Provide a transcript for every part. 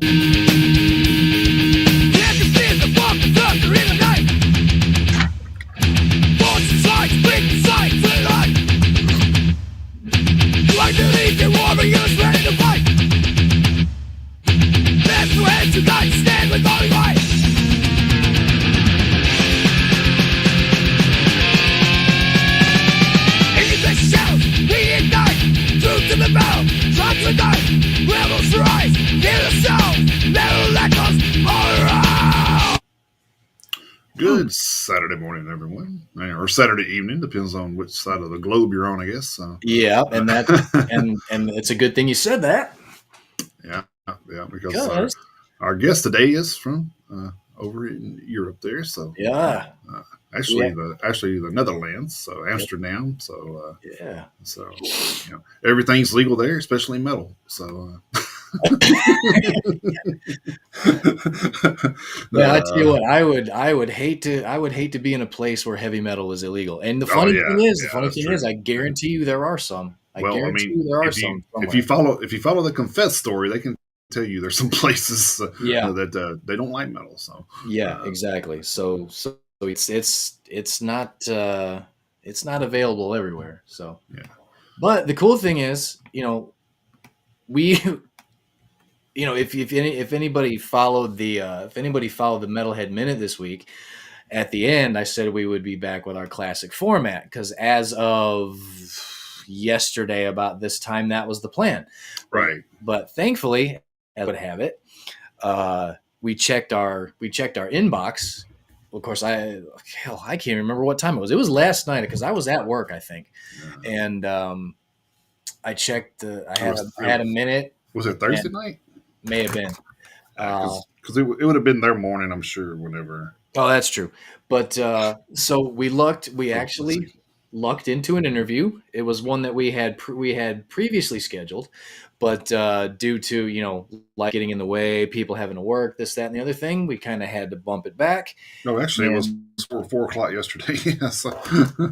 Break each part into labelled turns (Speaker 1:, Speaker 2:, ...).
Speaker 1: Yeah, can see the fucking thunder in the night. Forces lights, big sights in the light. Like the Legion warriors ready to fight. Lift your heads, you got to stand with all your might. Anything shouts, we ignite. Truth to the battle, try to ignite. Rebels rise, hear the sound. Metal echoes all around.
Speaker 2: Good Saturday morning, everyone, or Saturday evening, depends on which side of the globe you're on, I guess. So,
Speaker 3: Yeah, and that's and it's a good thing you said that
Speaker 2: yeah, yeah, because
Speaker 3: because
Speaker 2: our guest today is from over in Europe there. So,
Speaker 3: yeah,
Speaker 2: uh,
Speaker 3: yeah,
Speaker 2: actually the Netherlands, so
Speaker 3: yep,
Speaker 2: Amsterdam. So,
Speaker 3: yeah.
Speaker 2: everything's legal there, especially metal. So,
Speaker 3: Man, I tell you
Speaker 2: uh,
Speaker 3: what, I would hate to be in a place where heavy metal is illegal. And
Speaker 2: oh yeah,
Speaker 3: the
Speaker 2: yeah,
Speaker 3: funny
Speaker 2: that's
Speaker 3: thing is,
Speaker 2: true.
Speaker 3: I guarantee you there are some. I
Speaker 2: Well, I
Speaker 3: guarantee
Speaker 2: mean,
Speaker 3: you there are
Speaker 2: if you
Speaker 3: some
Speaker 2: if you
Speaker 3: somewhere.
Speaker 2: follow if you follow the Confess story, they can tell you there's some places
Speaker 3: Yeah,
Speaker 2: that they don't like metal. So,
Speaker 3: yeah,
Speaker 2: uh,
Speaker 3: exactly. So it's not available everywhere. So,
Speaker 2: yeah,
Speaker 3: but the cool thing is, we if anybody followed the Metalhead Minute this week, at the end I said we would be back with our classic format because as of yesterday about this time that was the plan, but
Speaker 2: right.
Speaker 3: thankfully, as would have it, we checked our inbox. Of course, I can't remember what time it was. It was last night because I was at work, I think,
Speaker 2: Uh,
Speaker 3: and I checked.
Speaker 2: it was
Speaker 3: I
Speaker 2: it,
Speaker 3: had a minute,
Speaker 2: was it Thursday
Speaker 3: and
Speaker 2: night?
Speaker 3: may have been. Uh,
Speaker 2: Because it would have been their morning, I'm sure. Whenever.
Speaker 3: oh, that's true. But so we looked. We
Speaker 2: Oh, let's
Speaker 3: actually
Speaker 2: see.
Speaker 3: lucked into an interview. It was one that we had previously scheduled, but due to life getting in the way, people having to work, this, that, and the other thing, we kind of had to bump it back.
Speaker 2: No, actually, it was
Speaker 3: And
Speaker 2: 4 o'clock yesterday. so,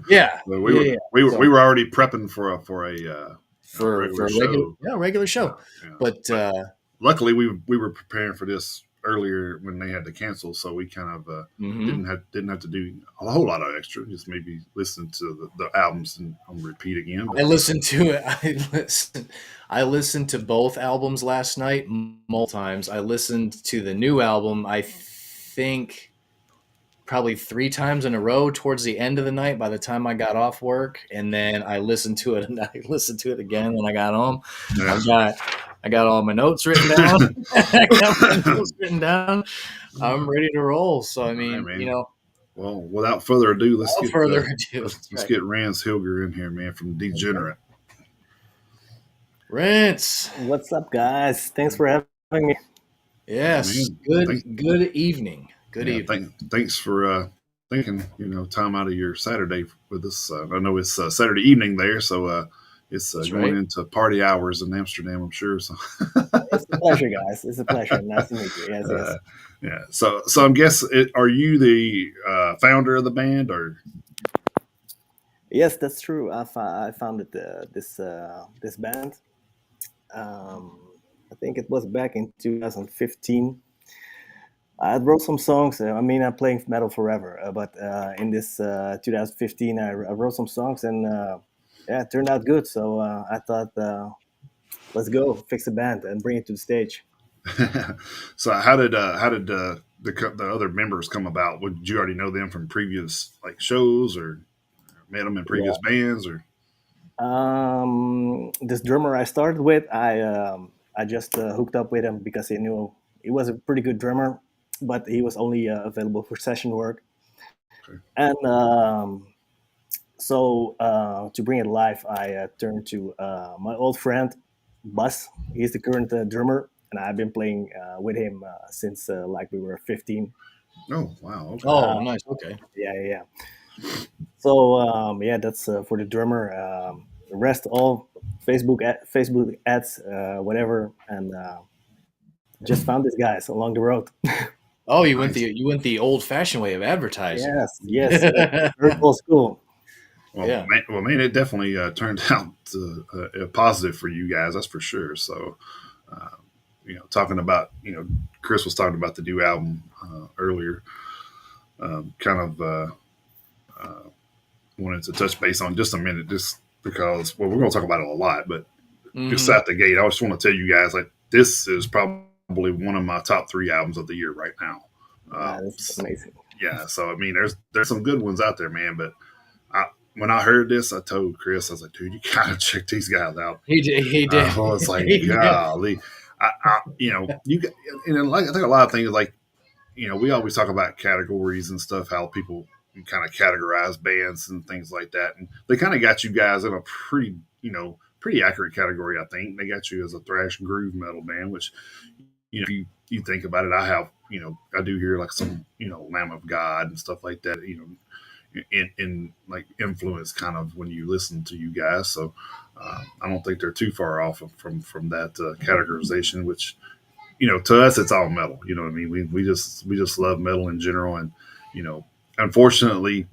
Speaker 3: yeah,
Speaker 2: so
Speaker 3: yeah, yeah.
Speaker 2: we
Speaker 3: So
Speaker 2: were already prepping for a
Speaker 3: for
Speaker 2: regular
Speaker 3: a regular,
Speaker 2: show.
Speaker 3: yeah, regular
Speaker 2: Yeah,
Speaker 3: show,
Speaker 2: yeah.
Speaker 3: but
Speaker 2: But luckily, we were preparing for this earlier when they had to cancel, so we kind of
Speaker 3: mhm.
Speaker 2: didn't have to do a whole lot of extra. Just maybe listen to the albums and on repeat again.
Speaker 3: I
Speaker 2: But
Speaker 3: listened to it. I listened to both albums last night multiple times. I listened to the new album. I think probably three times in a row towards the end of the night. By the time I got off work, and then I listened to it, and I listened to it again when I got home.
Speaker 2: yeah.
Speaker 3: I've got I got all my notes written down. I got my notes written down. I'm ready to roll. So I
Speaker 2: All right,
Speaker 3: mean,
Speaker 2: man. Well, without further ado,
Speaker 3: without further ado, that's
Speaker 2: let's
Speaker 3: right.
Speaker 2: get Rance Hilger in here, man, from
Speaker 3: Okay.
Speaker 2: Degenerate.
Speaker 3: Rinse.
Speaker 4: What's up, guys? Thanks for having me.
Speaker 2: Yeah,
Speaker 3: Yes.
Speaker 2: man.
Speaker 3: Good evening. Good
Speaker 2: Yeah,
Speaker 3: evening.
Speaker 2: thanks for taking time out of your Saturday with us. I know it's Saturday evening there, so it's
Speaker 3: That's
Speaker 2: going
Speaker 3: right.
Speaker 2: into party hours in Amsterdam, I'm sure. So
Speaker 4: It's a pleasure, guys. It's a pleasure. Nice to meet you. Yes,
Speaker 2: uh,
Speaker 4: yes.
Speaker 2: yeah, so I'm guessing, are you the founder of the band, or
Speaker 4: Yes, that's true. I founded this band. I think it was back in 2015. I wrote some songs. I mean, I'm playing metal forever, but in this 2015, I wrote some songs, and yeah, it turned out good. So I thought, let's go fix the band and bring it to the stage.
Speaker 2: so how did the other members come about? Would you already know them from previous like shows, or met them in previous
Speaker 4: Yeah.
Speaker 2: bands, or
Speaker 4: This drummer I started with, I just hooked up with him because he knew he was a pretty good drummer, but he was only available for session work.
Speaker 2: okay.
Speaker 4: And so to bring it live, I turned to my old friend Bus. He's the current drummer, and I've been playing with him since like we were 15.
Speaker 2: Oh wow, okay.
Speaker 4: Uh,
Speaker 3: Oh, nice. Okay.
Speaker 4: yeah, yeah, yeah. So yeah, that's for the drummer. The rest all Facebook ads, whatever, and just found these guys along the road.
Speaker 3: Oh,
Speaker 2: Nice.
Speaker 3: you went the old fashioned way of advertising.
Speaker 4: Yes, yes, yes. Very old school.
Speaker 3: Yeah.
Speaker 2: Man, it definitely turned out positive for you guys. That's for sure. So, uh, talking about, Chris was talking about the new album earlier. Kind of uh, wanted to touch base on just a minute, just because, well, we're going to talk about it a lot, but just
Speaker 3: Mm-hmm.
Speaker 2: out the gate, I just want to tell you guys, like, this is probably one of my top three albums of the year right now.
Speaker 4: That's amazing.
Speaker 2: Yeah, so I mean, there's some good ones out there, man. But I, when I heard this, I told Chris, I was like, dude, you gotta check these guys out.
Speaker 3: He did. He
Speaker 2: I
Speaker 3: did.
Speaker 2: was like,
Speaker 3: He did.
Speaker 2: golly, you and like I think a lot of things like we always talk about categories and stuff, how people kind of categorize bands and things like that, and they kind of got you guys in a pretty accurate category. I think they got you as a thrash groove metal band, which you think about it, I have I do hear like some Lamb of God and stuff like that. In like influence kind of when you listen to you guys. So I don't think they're too far off from that categorization, which to us it's all metal. You know what I mean? We just love metal in general, and unfortunately,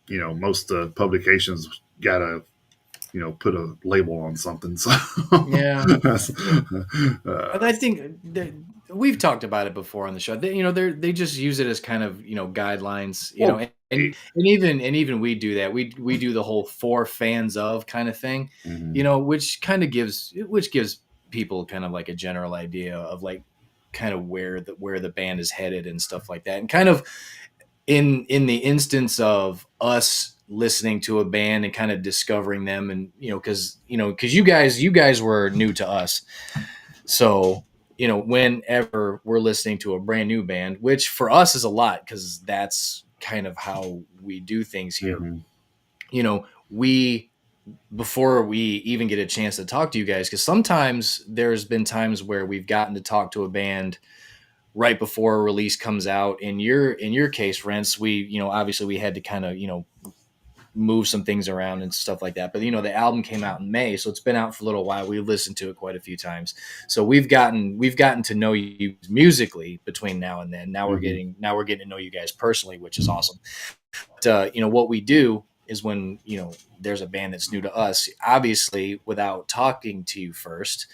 Speaker 2: most publications gotta put a label on something. So
Speaker 3: Yeah.
Speaker 2: uh,
Speaker 3: I think we've talked about it before on the show. They just use it as kind of guidelines.
Speaker 2: well,
Speaker 3: And even we do that. We do the whole for fans of kind of thing.
Speaker 2: mhm,
Speaker 3: Which gives people kind of like a general idea of like kind of where the band is headed and stuff like that. And kind of in the instance of us listening to a band and kind of discovering them, and because you guys were new to us, so whenever we're listening to a brand new band, which for us is a lot because that's kind of how we do things here,
Speaker 2: mhm,
Speaker 3: we before we even get a chance to talk to you guys, because sometimes there's been times where we've gotten to talk to a band right before a release comes out. In your case, Rents, we obviously we had to kind of move some things around and stuff like that. But the album came out in May, so it's been out for a little while. We've listened to it quite a few times, so we've gotten to know you musically between now and then. Now we're
Speaker 2: mhm.
Speaker 3: getting to know you guys personally, which is awesome. But what we do is when there's a band that's new to us, obviously without talking to you first,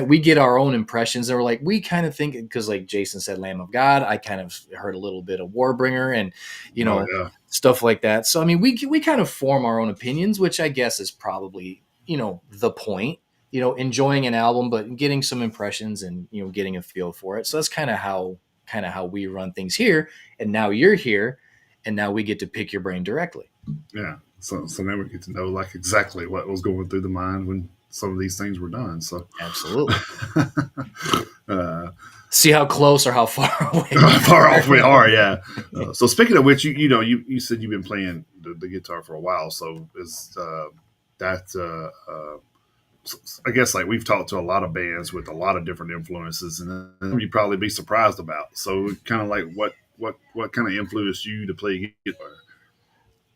Speaker 3: we get our own impressions, and we're like, we kind of think, because like Jason said, Lamb of God, I kind of heard a little bit of Warbringer, and
Speaker 2: Oh yeah,
Speaker 3: stuff like that. So I mean, we kind of form our own opinions, which I guess is probably the point. Enjoying an album, but getting some impressions and getting a feel for it. So that's kind of how we run things here. And now you're here, and now we get to pick your brain directly.
Speaker 2: yeah. So now we get to know like exactly what was going through the mind when some of these things were done. So
Speaker 3: Absolutely.
Speaker 2: uh,
Speaker 3: See how close or how far away.
Speaker 2: how far off we are, yeah. So speaking of which, you said you've been playing the guitar for a while. So is that I guess like we've talked to a lot of bands with a lot of different influences, and you'd probably be surprised about. So kind of like what kind of influenced you to play guitar?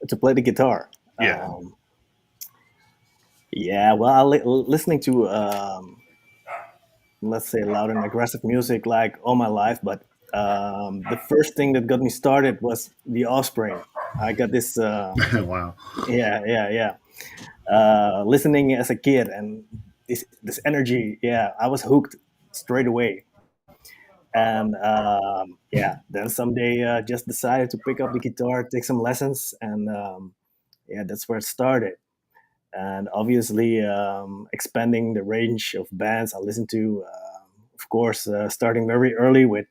Speaker 4: To play the guitar.
Speaker 2: Yeah.
Speaker 4: Yeah, well, listening to let's say loud and aggressive music like all my life, but the first thing that got me started was The Offspring. I got this,
Speaker 2: Wow.
Speaker 4: yeah. Listening as a kid, and this energy, yeah, I was hooked straight away. And yeah, then someday just decided to pick up the guitar, take some lessons, and yeah, that's where it started. And obviously expanding the range of bands I listen to. Of course, starting very early with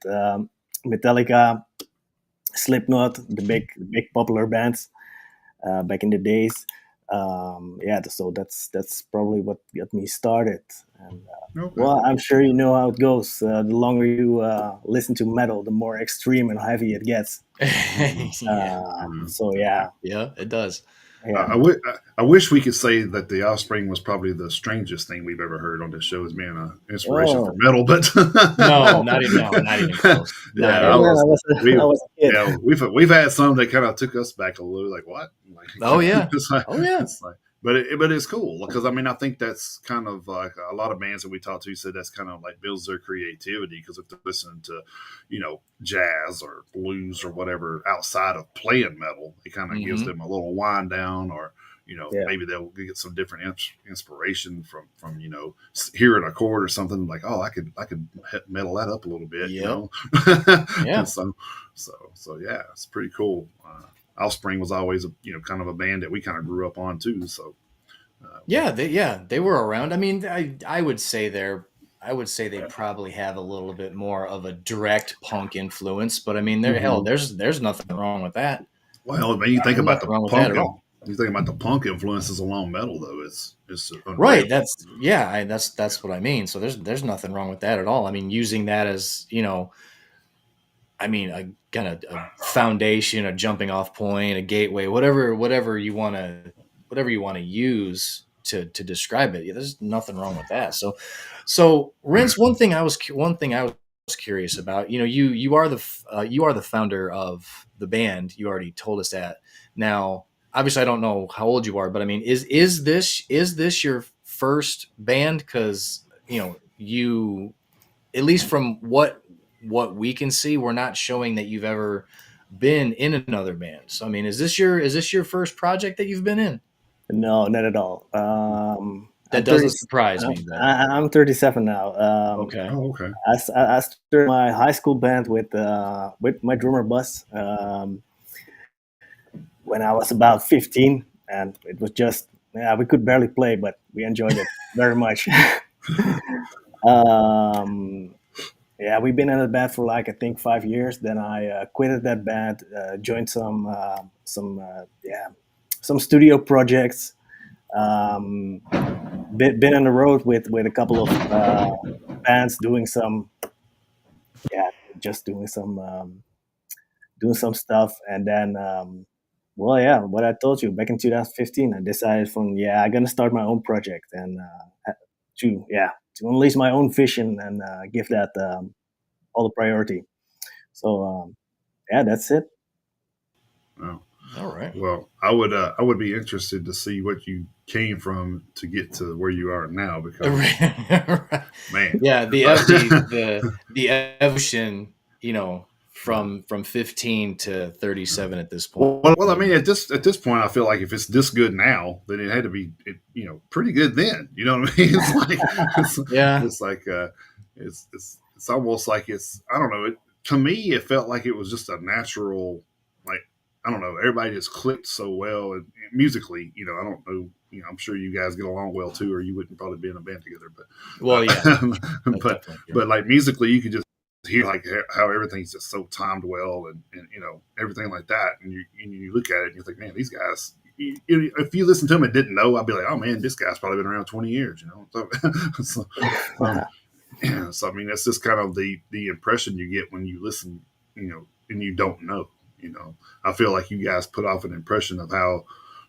Speaker 4: Metallica, Slipknot, the big popular bands back in the days. Yeah, so that's probably what got me started. And
Speaker 2: Okay.
Speaker 4: well, I'm sure you know how it goes. The longer you listen to metal, the more extreme and heavy it gets.
Speaker 3: Yeah.
Speaker 4: So yeah,
Speaker 3: Yeah, it does.
Speaker 4: yeah.
Speaker 2: I wish we could say that the Offspring was probably the strangest thing we've ever heard on this show as being an inspiration for
Speaker 4: Oh,
Speaker 2: metal, but
Speaker 3: No, not even close.
Speaker 2: yeah,
Speaker 3: Not
Speaker 4: yeah,
Speaker 2: I
Speaker 3: even.
Speaker 4: man, I
Speaker 2: was
Speaker 4: was
Speaker 2: we
Speaker 4: I was a kid.
Speaker 2: yeah we've had some that kind of took us back a little like what like
Speaker 3: Oh yeah. Oh yeah.
Speaker 2: it's like but it's cool because I mean I think that's kind of like a lot of bands that we talked to said that's kind of like builds their creativity because if they're listening to jazz or blues or whatever outside of playing metal, it kind of gives
Speaker 3: Hmm.
Speaker 2: them a little wind down or
Speaker 4: Yeah.
Speaker 2: maybe they'll get some different inspiration from hearing a chord or something like, oh, I could metal that up a little bit,
Speaker 3: Yep.
Speaker 2: and
Speaker 3: Yeah.
Speaker 2: so yeah, it's pretty cool. Offspring was always kind of a band that we kind of grew up on too. So
Speaker 3: They were around. I mean, I would say they probably have a little bit more of a direct punk influence, but I mean,
Speaker 2: Mhm.
Speaker 3: there's nothing wrong with that.
Speaker 2: Well, man, you think
Speaker 3: There's
Speaker 2: about
Speaker 3: nothing
Speaker 2: the
Speaker 3: wrong with that
Speaker 2: punk
Speaker 3: at
Speaker 2: and
Speaker 3: all.
Speaker 2: you think about the punk influences along metal though. It's unreal.
Speaker 3: Right. That's what I mean. So there's nothing wrong with that at all. I mean, using that as, I mean, a kind of a foundation, a jumping off point, a gateway, whatever you want to use to describe it. Yeah, there's nothing wrong with that. So Rince, one thing I was curious about. You are the founder of the band. You already told us that. Now, obviously, I don't know how old you are, but I mean, is this your first band? Because you, at least from what we can see, we're not showing that you've ever been in another band. So I mean, is this your first project that you've been in?
Speaker 4: No, not at all.
Speaker 3: That
Speaker 4: I'm 30.
Speaker 3: doesn't surprise me, but
Speaker 4: I'm 37 now.
Speaker 3: okay.
Speaker 2: Oh, okay.
Speaker 4: I started my high school band with my drummer Buzz when I was about 15, and it was just, yeah, we could barely play, but we enjoyed it very much. um, yeah, we've been in a band for like I think 5 years. Then I quitted that band, joined some studio projects. Um, been on the road with a couple of bands doing some, yeah, just doing some stuff, and then well, yeah, what I told you back in 2015, I decided I'm gonna start my own project and to unleash my own vision and give that all the priority. So yeah, that's it.
Speaker 2: Oh.
Speaker 3: All right.
Speaker 2: Well, I would be interested to see what you came from to get to where you are now because
Speaker 3: Right.
Speaker 2: man.
Speaker 3: Yeah, the evolution, from 15 to 37 at this point.
Speaker 2: Well, I mean, at this point, I feel like if it's this good now, then it had to be, pretty good then. You know what I mean? It's like it's,
Speaker 3: Yeah.
Speaker 2: it's like it's almost like I don't know. To me, it felt like it was just a natural, like I don't know. Everybody just clicked so well and musically. I don't know. I'm sure you guys get along well too, or you wouldn't probably be in a band together.
Speaker 3: Well, yeah, that's
Speaker 2: But
Speaker 3: definitely true.
Speaker 2: but like musically, you could just hear like how everything's just so timed well and everything like that and you look at it and you think, man, these guys, if you listen to them and didn't know, I'd be like, oh man, this guy's probably been around 20 years. So, um, so I mean that's just kind of the impression you get when you listen, and you don't know. I feel like you guys put off an impression of how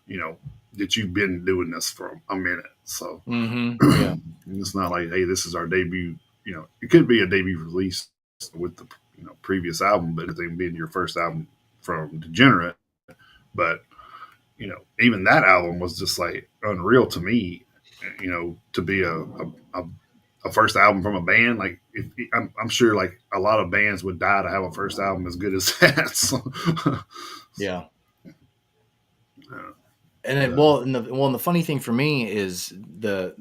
Speaker 2: you know that you've been doing this for a minute. So
Speaker 3: Yeah.
Speaker 2: it's not like, hey, this is our debut. It could be a debut release with the previous album, but it being your first album from Degenerate. But even that album was just like unreal to me. To be a first album from a band, like I'm sure like a lot of bands would die to have a first album as good as that. So,
Speaker 3: Yeah.
Speaker 2: uh,
Speaker 3: And
Speaker 2: but
Speaker 3: it, well, and the funny thing for me is the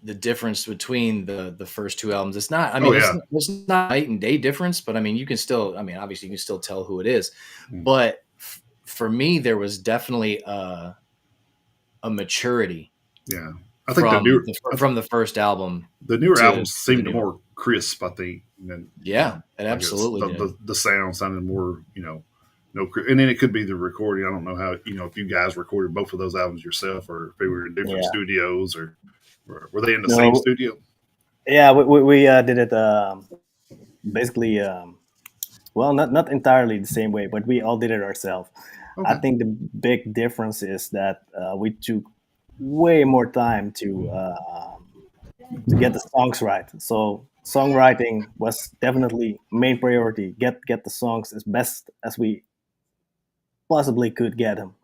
Speaker 3: the difference between the first two albums. It's not. I
Speaker 2: oh
Speaker 3: mean,
Speaker 2: yeah.
Speaker 3: it's not night and day difference, but I mean, you can still. I mean, obviously, you can still tell who it is.
Speaker 2: Mm.
Speaker 3: But for me, there was definitely a maturity
Speaker 2: Yeah, I think
Speaker 3: from the first album
Speaker 2: the newer
Speaker 3: to
Speaker 2: albums
Speaker 3: the
Speaker 2: seemed
Speaker 3: new one.
Speaker 2: more crisp. I think than
Speaker 3: Yeah, it
Speaker 2: like
Speaker 3: absolutely did.
Speaker 2: the sound sounded more no, and then it could be the recording. I don't know how if you guys recorded both of those albums yourself or if they were in different
Speaker 4: Yeah.
Speaker 2: studios or were they in the same
Speaker 4: No.
Speaker 2: studio?
Speaker 4: Yeah, we did it basically. Well, not entirely the same way, but we all did it ourselves. I
Speaker 2: Okay.
Speaker 4: think the big difference is that we took way more time to get the songs right. So songwriting was definitely main priority. Get the songs as best as we possibly could get them.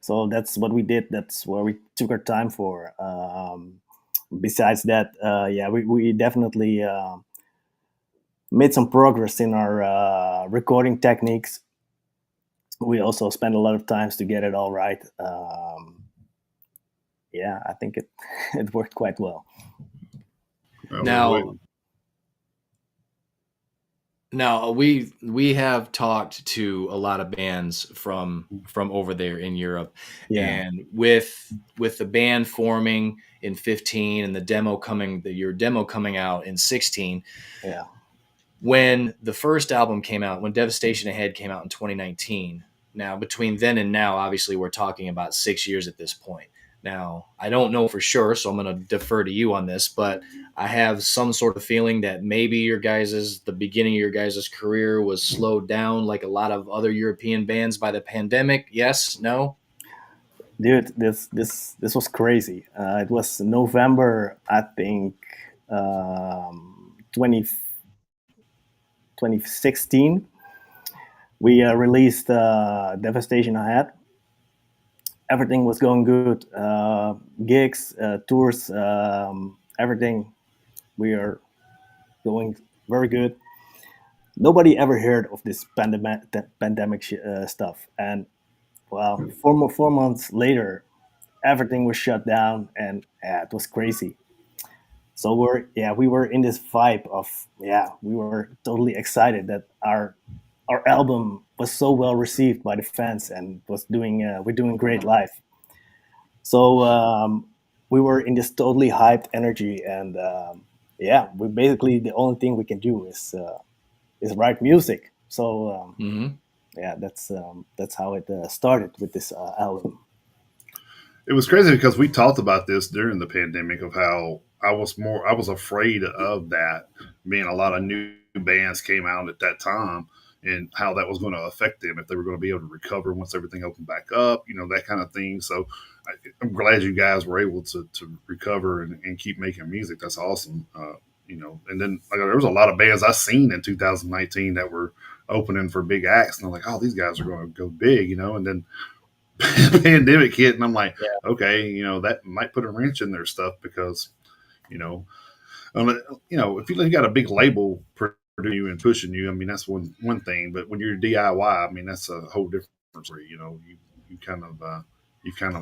Speaker 4: So that's what we did. That's where we took our time for. Besides that, yeah, we definitely made some progress in our recording techniques. we also spent a lot of times to get it all right. Yeah, I think it it worked quite well.
Speaker 3: Now, we have talked to a lot of bands from over there in Europe,
Speaker 4: Yeah,
Speaker 3: and with the band forming in 15 and your demo coming out in 16,
Speaker 4: yeah,
Speaker 3: when the first album came out, when Devastation Ahead came out in 2019. Now, between then and now, obviously, we're talking about 6 years at this point. Now, I don't know for sure, so I'm going to defer to you on this, but I have some sort of feeling that maybe the beginning of your guys' career was slowed down like a lot of other European bands by the pandemic. Yes? No?
Speaker 4: dude, this was crazy. It was November, I think, 2016. We released Devastation Ahead. Everything was going good. Gigs, tours, everything. We are going very good. Nobody ever heard of this pandemic stuff, and well, 4 months later, everything was shut down, and yeah, it was crazy. So we were in this vibe of we were totally excited that our album was so well received by the fans and was doing we're doing great live. So we were in this totally hyped energy, and we basically the only thing we can do is write music. So
Speaker 3: Mm-hmm.
Speaker 4: that's how it started with this album.
Speaker 2: It was crazy because we talked about this during the pandemic of how I was afraid of that being a lot of new bands came out at that time and how that was going to affect them if they were going to be able to recover once everything opened back up, that kind of thing. So I'm glad you guys were able to recover and keep making music. That's awesome. And then there was a lot of bands I seen in 2019 that were opening for big acts, and I'm like, oh, these guys are going to go big, and then pandemic hit, and I'm like, okay, that might put a wrench in their stuff because, you know, if you got a big label producing you and pushing you, I mean, that's one thing. But when you're DIY, I mean, that's a whole different story. You kind of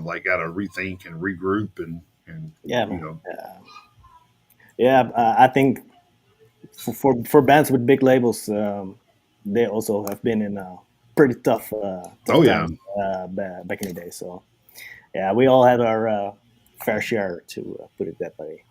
Speaker 2: like got to rethink and regroup and
Speaker 4: Yeah,
Speaker 2: you
Speaker 4: man.
Speaker 2: know,
Speaker 4: I think for bands with big labels, they also have been in a pretty tough
Speaker 2: oh yeah,
Speaker 4: times back in the day. So yeah, we all had our fair share, to put it that way.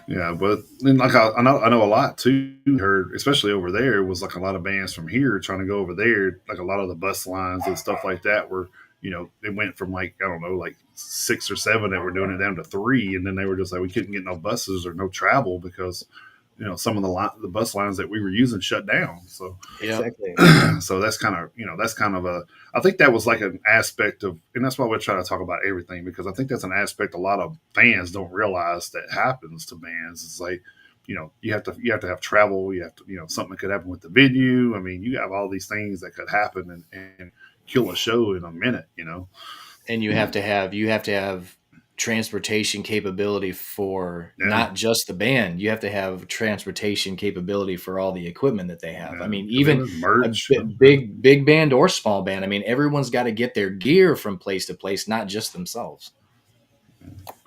Speaker 2: yeah. But then like I know a lot too. Heard especially over there was like a lot of bands from here trying to go over there. Like a lot of the bus lines and stuff like that were it went from like I don't know like 6 or 7 that were doing it down to 3, and then they were just like we couldn't get no buses or no travel because some of the bus lines that we were using shut down. So
Speaker 3: Yep.
Speaker 4: Exactly.
Speaker 2: so that's kind of a I think that was like an aspect of, and that's why we're trying to talk about everything, because I think that's an aspect a lot of fans don't realize that happens to bands. It's like you have to have travel, you have to something could happen with the venue. I mean, you have all these things that could happen and kill a show in a minute.
Speaker 3: And you have to have transportation capability for
Speaker 2: Yeah,
Speaker 3: not just the band. You have to have transportation capability for all the equipment that they have. I
Speaker 2: yeah,
Speaker 3: mean,
Speaker 2: because it
Speaker 3: even
Speaker 2: was
Speaker 3: a
Speaker 2: merch.
Speaker 3: big band or small band. I mean, everyone's got to get their gear from place to place, not just themselves.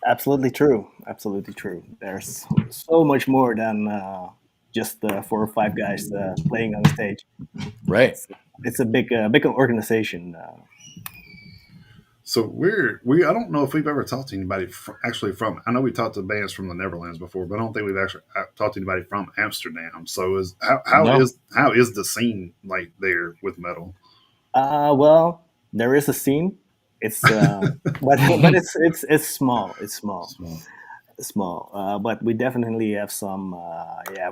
Speaker 4: Absolutely true. Absolutely true. There's so much more than just 4 or 5 guys playing on the stage.
Speaker 3: Right.
Speaker 4: It's a big organization.
Speaker 2: So I don't know if we've ever talked to anybody actually from. I know we talked to bands from the Netherlands before, but I don't think we've actually talked to anybody from Amsterdam. So
Speaker 3: No.
Speaker 2: how is the scene like there with metal?
Speaker 4: Well, there is a scene. It's but it's small. It's small.
Speaker 2: Small.
Speaker 4: Small. But we definitely have some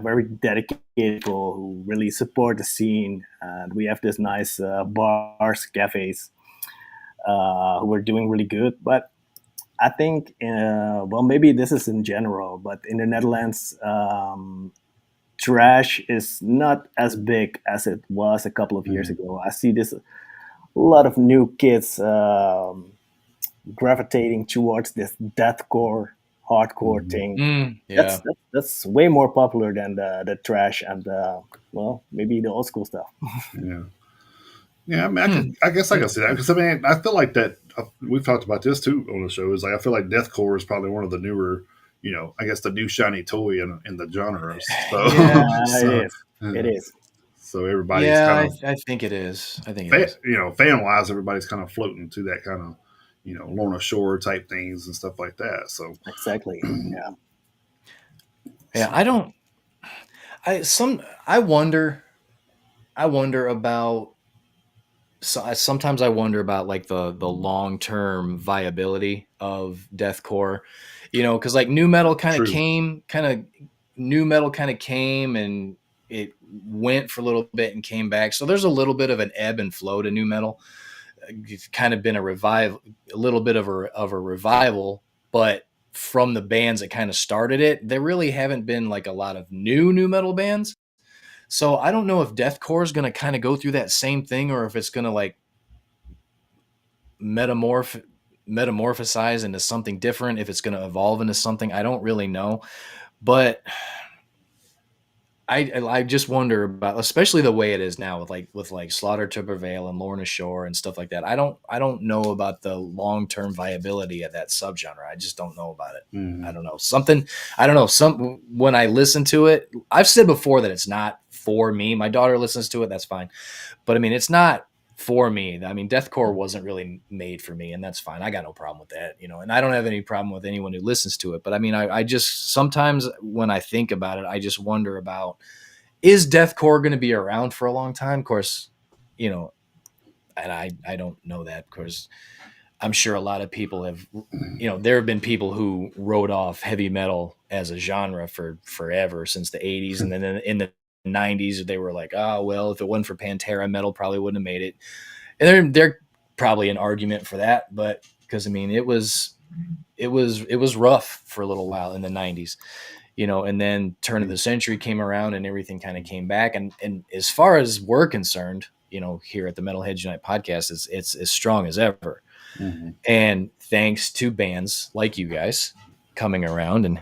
Speaker 4: very dedicated people who really support the scene, and we have this nice bars, cafes who are doing really good. But I think well, maybe this is in general, but in the Netherlands. Trash is not as big as it was a couple of years
Speaker 2: Mm,
Speaker 4: ago. I see this a lot of new kids gravitating towards this deathcore, hardcore
Speaker 2: mhm.
Speaker 4: thing. That's
Speaker 3: Yeah.
Speaker 4: that's way more popular than the trash and well, maybe the old school stuff.
Speaker 2: Yeah. Yeah, I mean, I guess I can see that because I mean, I feel like that we've talked about this too on the show. Is like I feel like deathcore is probably one of the newer, I guess the new shiny toy in the genres. So,
Speaker 3: Yeah,
Speaker 4: It
Speaker 2: so,
Speaker 4: is. It is.
Speaker 2: so everybody's
Speaker 3: yeah,
Speaker 2: kind
Speaker 3: I
Speaker 2: of,
Speaker 3: think it is. I think it is.
Speaker 2: fan wise, everybody's kind of floating to that kind of, Lorna Shore type things and stuff like that. So,
Speaker 4: Exactly. Yeah.
Speaker 3: Yeah,
Speaker 2: so
Speaker 3: I don't. I wonder about. Sometimes I wonder about like the long term viability of deathcore, because like
Speaker 2: true.
Speaker 3: new metal kind of came and it went for a little bit and came back. So there's a little bit of an ebb and flow to new metal. It's kind of been a little bit of a revival, but from the bands that kind of started it, there really haven't been like a lot of new metal bands. So I don't know if deathcore is going to kind of go through that same thing or if it's going to like metamorph metamorphosize into something different, if it's going to evolve into something. I don't really know, but I just wonder about, especially the way it is now with like Slaughter to Prevail and Lorna Shore and stuff like that. I don't know about the long term viability of that subgenre. I just don't know about it. I
Speaker 2: Hmm.
Speaker 3: don't know something. I don't know some when I listen to it. I've said before that it's not for me. My daughter listens to it. That's fine, but I mean it's not for me. I mean deathcore wasn't really made for me, and that's fine. I got no problem with that, and I don't have any problem with anyone who listens to it. But I mean I just sometimes when I think about it, I just wonder about, is deathcore going to be around for a long time? Of course, you know, and I don't know that. Of course, I'm sure a lot of people have, there have been people who wrote off heavy metal as a genre for forever since the 80s. And then in the 90s, they were like, oh, well, if it wasn't for Pantera, metal probably wouldn't have made it. And they're probably an argument for that. But because, I mean, it was rough for a little while in the 90s. And then turn of the century came around and everything kind of came back. And as far as we're concerned, here at the Metalheads Unite podcast, it's as strong as ever.
Speaker 2: Hmm.
Speaker 3: And thanks to bands like you guys coming around and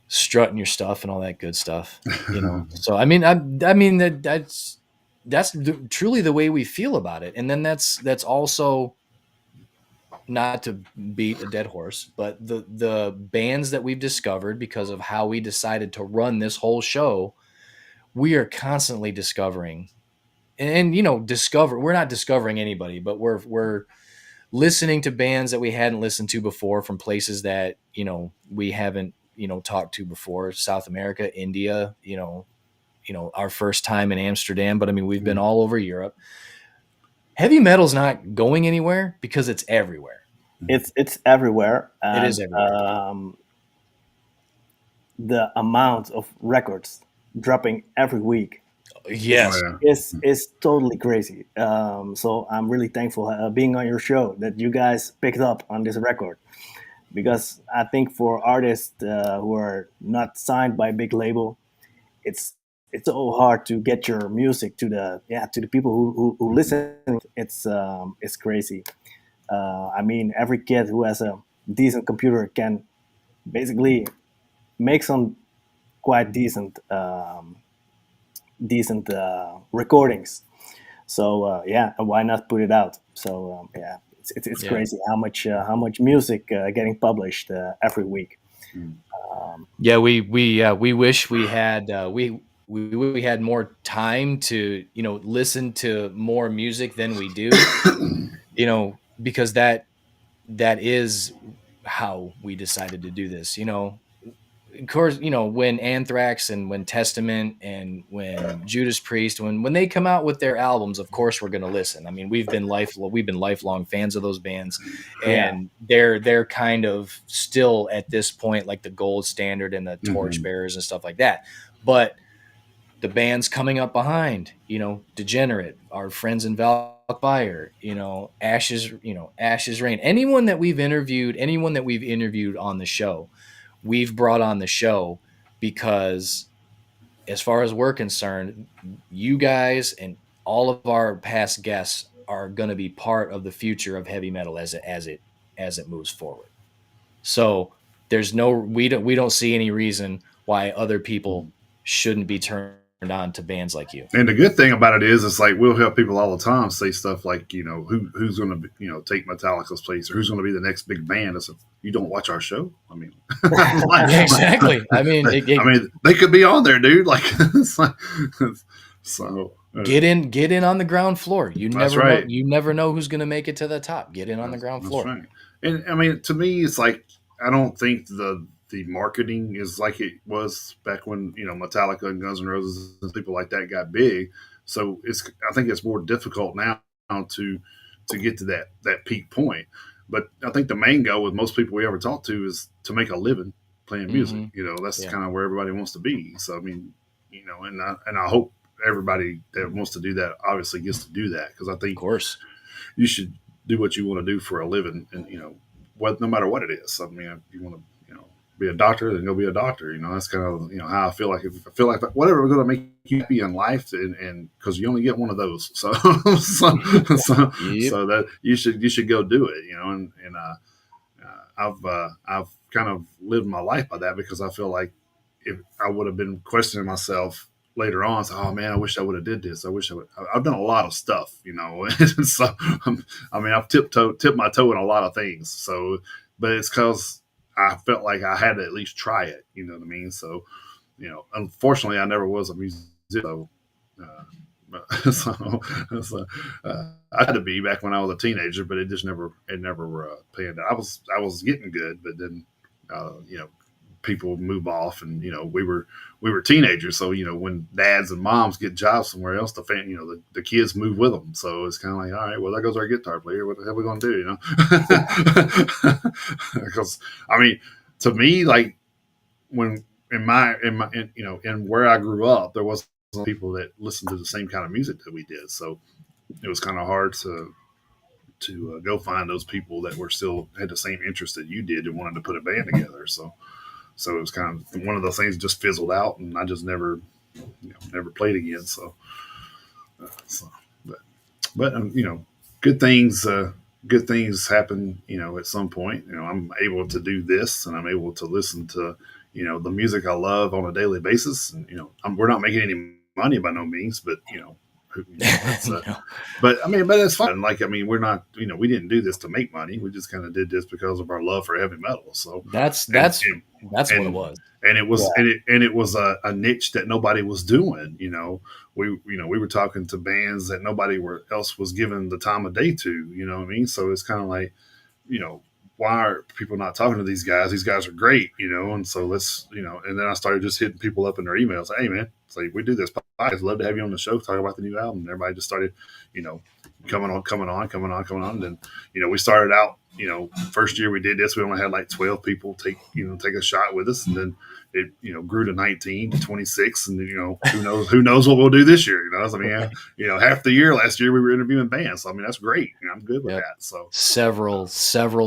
Speaker 3: strutting your stuff and all that good stuff. So I mean, I mean that's truly the way we feel about it. And then that's also, not to beat a dead horse, but the bands that we've discovered because of how we decided to run this whole show, we are constantly discovering. And we're not discovering anybody, but we're listening to bands that we hadn't listened to before from places that we haven't talked to before. South America, India, our first time in Amsterdam, but I mean we've been all over Europe. Heavy metal's not going anywhere because it's everywhere.
Speaker 4: It's everywhere,
Speaker 3: It is
Speaker 4: and
Speaker 3: everywhere.
Speaker 4: the amount of records dropping every week is
Speaker 2: Oh
Speaker 3: Yes.
Speaker 2: yeah.
Speaker 4: is totally crazy. So I'm really thankful being on your show that you guys picked up on this record, because I think for artists who are not signed by a big label, it's it's so hard to get your music to the people who listen. It's crazy. I mean, every kid who has a decent computer can basically make some quite decent recordings. So yeah, and why not put it out? So yeah, it's
Speaker 3: Yeah.
Speaker 4: crazy how much music getting published every week.
Speaker 2: Mm.
Speaker 3: Yeah, we wish we had we had more time to listen to more music than we do, because that is how we decided to do this. Of course, when Anthrax and when Testament and when Judas Priest, when they come out with their albums, of course we're going to listen. I mean, we've been lifelong fans of those bands,
Speaker 4: Yeah,
Speaker 3: and they're kind of still at this point like the gold standard and the
Speaker 2: Hmm.
Speaker 3: torchbearers and stuff like that. But the bands coming up behind, Degenerate, our friends in Valfire, Ashes Rain, anyone that we've interviewed on the show, we've brought on the show because, as far as we're concerned, you guys and all of our past guests are going to be part of the future of heavy metal as it moves forward. So we don't see any reason why other people shouldn't be turning on to bands like you.
Speaker 2: And the good thing about it is, it's like we'll have people all the time say stuff like, who's going to, take Metallica's place, or who's going to be the next big band. I said, you don't watch our show? I mean,
Speaker 3: Yeah, exactly. I mean,
Speaker 2: they could be on there, dude. Like, so
Speaker 3: get in on the ground floor. You
Speaker 2: That's
Speaker 3: never
Speaker 2: right.
Speaker 3: know. You never know who's going to make it to the top. Get in on the ground floor.
Speaker 2: That's right. And I mean, to me, it's like, I don't think the marketing is like it was back when, Metallica and Guns N' Roses and people like that got big. So I think it's more difficult now to get to that peak point. But I think the main goal with most people we ever talk to is to make a living playing music.
Speaker 3: Mm-hmm.
Speaker 2: That's kind of where everybody wants to be. So I mean, and I hope everybody that wants to do that obviously gets to do that, because I think,
Speaker 3: of course,
Speaker 2: you should do what you want to do for a living, and no matter what it is. I mean, if you want to be a doctor, then go be a doctor. That's kind of how I feel like. If I feel like whatever going to make you happy in life, and because you only get one of those, so that you should go do it. I've kind of lived my life by that, because I feel like if I would have been questioning myself later on, so, oh man, I wish I would have did this. I wish I would. I've done a lot of stuff, so I've tipped my toe in a lot of things. So, but it's because I felt like I had to at least try it. You know what I mean? So, unfortunately, I never was a musician. So, I had to be back when I was a teenager, but it never panned out. I was getting good, but then people move off, and we were teenagers, so when dads and moms get jobs somewhere else, the kids move with them. So it's kind of like, all right, well, there goes our guitar player. What the hell are we gonna do? Because I mean, to me, like, when in where I grew up, there was people that listened to the same kind of music that we did, so it was kind of hard to go find those people that were still had the same interest that you did and wanted to put a band together. So it was kind of one of those things that just fizzled out, and I just never played again. So but good things happen. At some point, I'm able to do this, and I'm able to listen to the music I love on a daily basis. And we're not making any money by no means, but but it's fun. Like, we're not, we didn't do this to make money. We just kind of did this because of our love for heavy metal. So
Speaker 3: that's what it was.
Speaker 2: And it was, it was a niche that nobody was doing. We were talking to bands that nobody else was giving the time of day to. You know what I mean? So it's kind of like, why are people not talking to these guys? These guys are great, and so let's, and then I started just hitting people up in their emails. Hey man, it's like, we do this podcast. Love to have you on the show, talk about the new album. And everybody just started, coming on. And then, we started out, first year we did this, we only had like 12 people take a shot with us. And then it, grew to 19 to 26. And who knows what we'll do this year. Half the year last year we were interviewing bands. So, that's great. I'm good with that. So
Speaker 3: several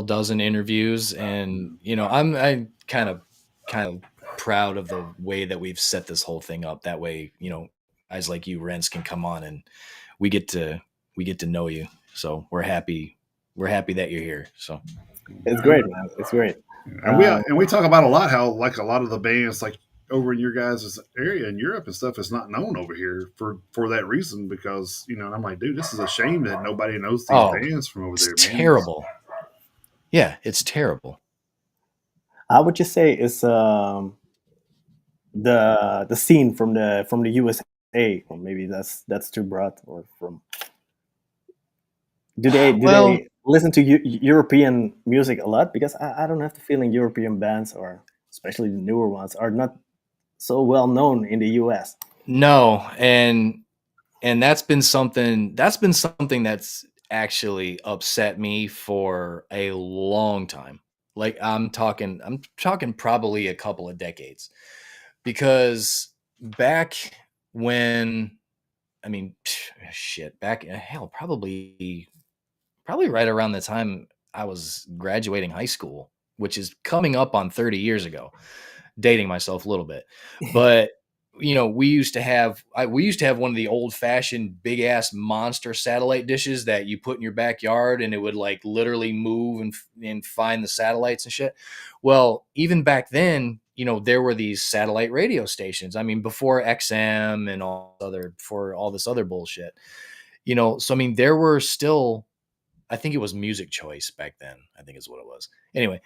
Speaker 3: dozen interviews, and I'm kind of proud of the way that we've set this whole thing up. That way, guys like you, Renz, can come on and we get to know you. So we're happy that you're here. So
Speaker 4: it's great, man. It's great.
Speaker 2: And we talk about a lot how, like, a lot of the bands, like, over in your guys' area in Europe and stuff, is not known over here for that reason, because and I'm like, dude, this is a shame that nobody knows these bands from over there.
Speaker 3: It's terrible. Yeah, it's terrible.
Speaker 4: How would you say is the scene from the USA, or maybe that's too broad, or from? Do they listen to European music a lot? Because I don't have the feeling European bands, or especially the newer ones, are not so well known in the US.
Speaker 3: No, and that's been something that's actually upset me for a long time. Like, I'm talking probably a couple of decades, because back when, probably right around the time I was graduating high school, which is coming up on 30 years ago, dating myself a little bit. But we used to have one of the old fashioned big ass monster satellite dishes that you put in your backyard, and it would like literally move and find the satellites and shit. Well, even back then, there were these satellite radio stations. I mean, before XM and before all this other bullshit. So I mean, there were still, I think it was Music Choice back then. I think is what it was. Anyway,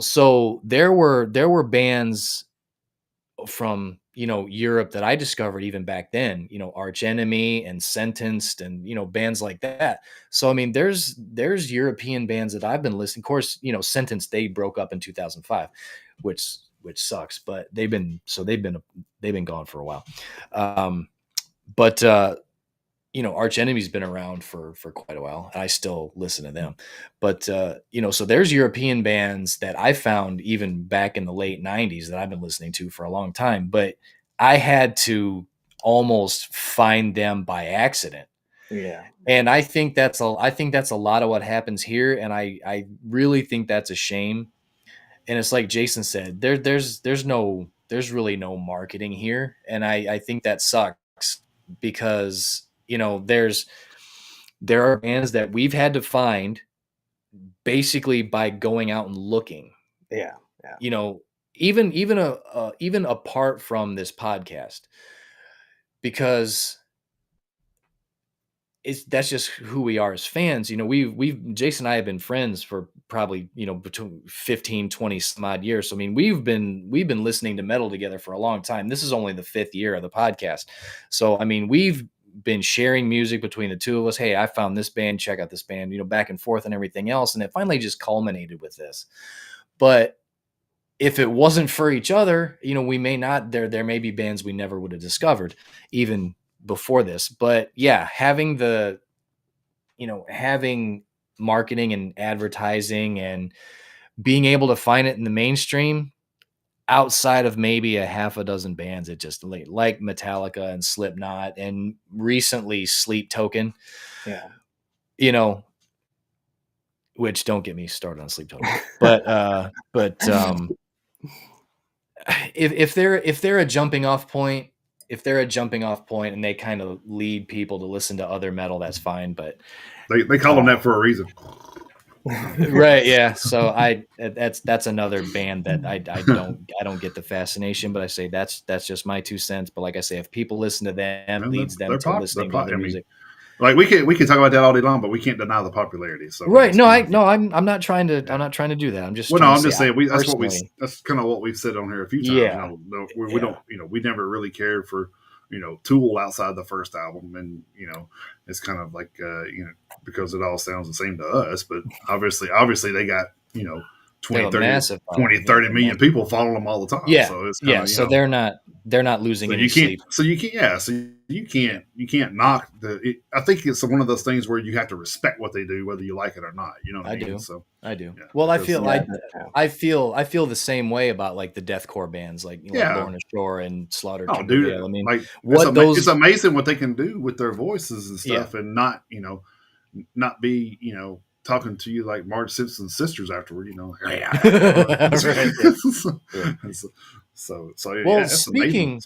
Speaker 3: so there were bands from Europe that I discovered even back then, Arch Enemy and Sentenced and bands like that. So I mean, there's European bands that I've been listening. Of course, Sentenced, they broke up in 2005, which sucks, but they've been gone for a while. But Arch Enemy's been around for quite a while, and I still listen to them. But so there's European bands that I found even back in the late '90s that I've been listening to for a long time. But I had to almost find them by accident.
Speaker 4: Yeah.
Speaker 3: And I think that's a lot of what happens here, and I really think that's a shame. And it's like Jason said, there's really no marketing here, and I think that sucks because there are bands that we've had to find basically by going out and looking.
Speaker 4: Yeah. Yeah.
Speaker 3: Even apart from this podcast, because that's just who we are as fans. We've Jason and I have been friends for probably, between 15, 20 some odd years. So I mean, we've been listening to metal together for a long time. This is only the 5th year of the podcast. So I mean, we've been sharing music between the two of us. Hey, I found this band, check out this band, back and forth and everything else. And it finally just culminated with this. But if it wasn't for each other, we may not, there may be bands we never would have discovered even before this. But yeah, having marketing and advertising and being able to find it in the mainstream outside of maybe a half a dozen bands, it just like Metallica and Slipknot and recently Sleep Token,
Speaker 4: Yeah.
Speaker 3: which don't get me started on Sleep Token, but if they're a jumping off point, and they kind of lead people to listen to other metal, that's fine. But
Speaker 2: They call them that for a reason.
Speaker 3: right, yeah. So that's another band that I don't get the fascination, but I say that's just my 2 cents. But like I say, if people listen to them,
Speaker 2: And
Speaker 3: leads them to listening to other music.
Speaker 2: Like we can talk about that all day long, but we can't deny the popularity. So
Speaker 3: right, I'm not trying to do that. I'm just
Speaker 2: I'm just saying
Speaker 3: personally.
Speaker 2: that's kind of what we've said on here a few times.
Speaker 3: Yeah.
Speaker 2: We don't we never really cared for Tool outside the first album, and it's kind of like because it all sounds the same to us, but obviously they got 20, 30, 20, 30 million people following them all the time.
Speaker 3: Yeah,
Speaker 2: So it's kinda,
Speaker 3: so they're not losing any sleep.
Speaker 2: So you can't knock I think it's one of those things where you have to respect what they do, whether you like it or not. You know what I mean?
Speaker 3: Do.
Speaker 2: So
Speaker 3: I do.
Speaker 2: Yeah,
Speaker 3: Well, I feel the same way about like the deathcore bands, like Born Ashore and Slaughter to Prevail. I mean,
Speaker 2: like it's amazing what they can do with their voices and stuff, and not be talking to you like Marge Simpson's sisters afterward. So
Speaker 3: well,
Speaker 2: that's amazing.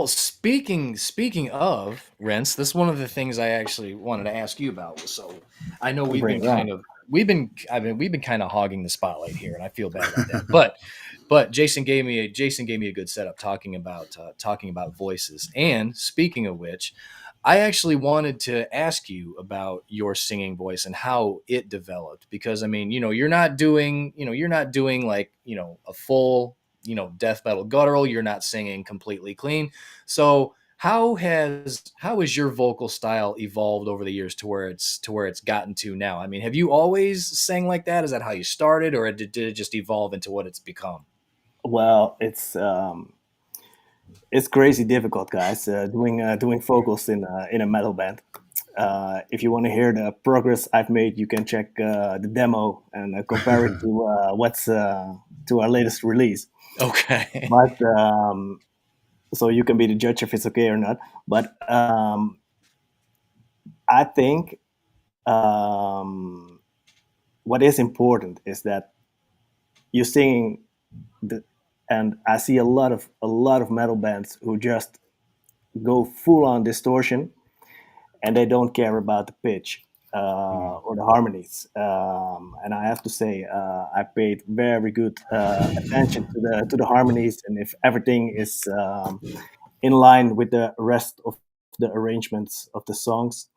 Speaker 3: Speaking of Rents, this is one of the things I actually wanted to ask you about. So I know we've been kind of hogging the spotlight here, and I feel bad about that. But Jason gave me a good setup talking about voices. And speaking of which, I actually wanted to ask you about your singing voice and how it developed, because I mean, you're not doing like, a full, death metal guttural. You're not singing completely clean. So how has your vocal style evolved over the years to where it's gotten to now? I mean, have you always sang like that? Is that how you started, or did it just evolve into what it's become?
Speaker 4: Well, it's crazy difficult, guys. Doing vocals in a metal band. If you want to hear the progress I've made, you can check the demo and compare it to our latest release.
Speaker 3: Okay.
Speaker 4: But so you can be the judge if it's okay or not. But I think what is important is that you're singing and I see a lot of metal bands who just go full on distortion, and they don't care about the pitch
Speaker 2: Mm.
Speaker 4: or the harmonies. And I have to say, I paid very good attention to the harmonies, and if everything is in line with the rest of the arrangements of the songs.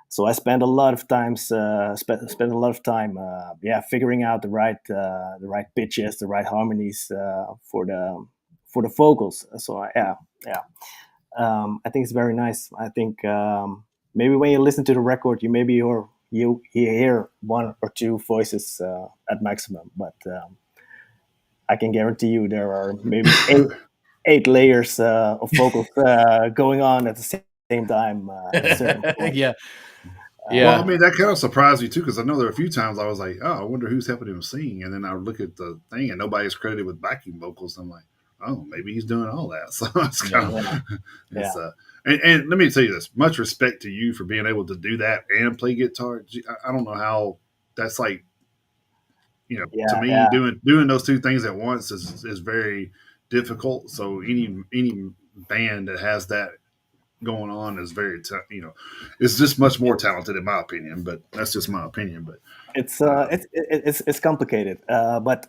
Speaker 4: So I spent a lot of times spent a lot of time figuring out the right pitches, the right harmonies for the vocals. So yeah, I think it's very nice. I think maybe when you listen to the record, you hear one or two voices at maximum, but I can guarantee you there are maybe eight layers of vocals going on at the same time at a certain point.
Speaker 3: Yeah,
Speaker 2: Well, I
Speaker 3: yeah,
Speaker 2: mean, that kind of surprised me too, because I know there are a few times I was like, "Oh, I wonder who's helping him sing," and then I would look at the thing, and nobody's credited with backing vocals. I'm like, "Oh, maybe he's doing all that." So it's kind
Speaker 3: yeah.
Speaker 4: Yeah,
Speaker 2: of,
Speaker 4: yeah,
Speaker 2: it's and let me tell you this: much respect to you for being able to do that and play guitar. I don't know how that's like, to
Speaker 4: yeah,
Speaker 2: me
Speaker 4: yeah.
Speaker 2: doing those two things at once is very difficult. So any band that has that going on is very it's just much more talented in my opinion, but that's just my opinion. But
Speaker 4: It's
Speaker 2: um,
Speaker 4: it's complicated, but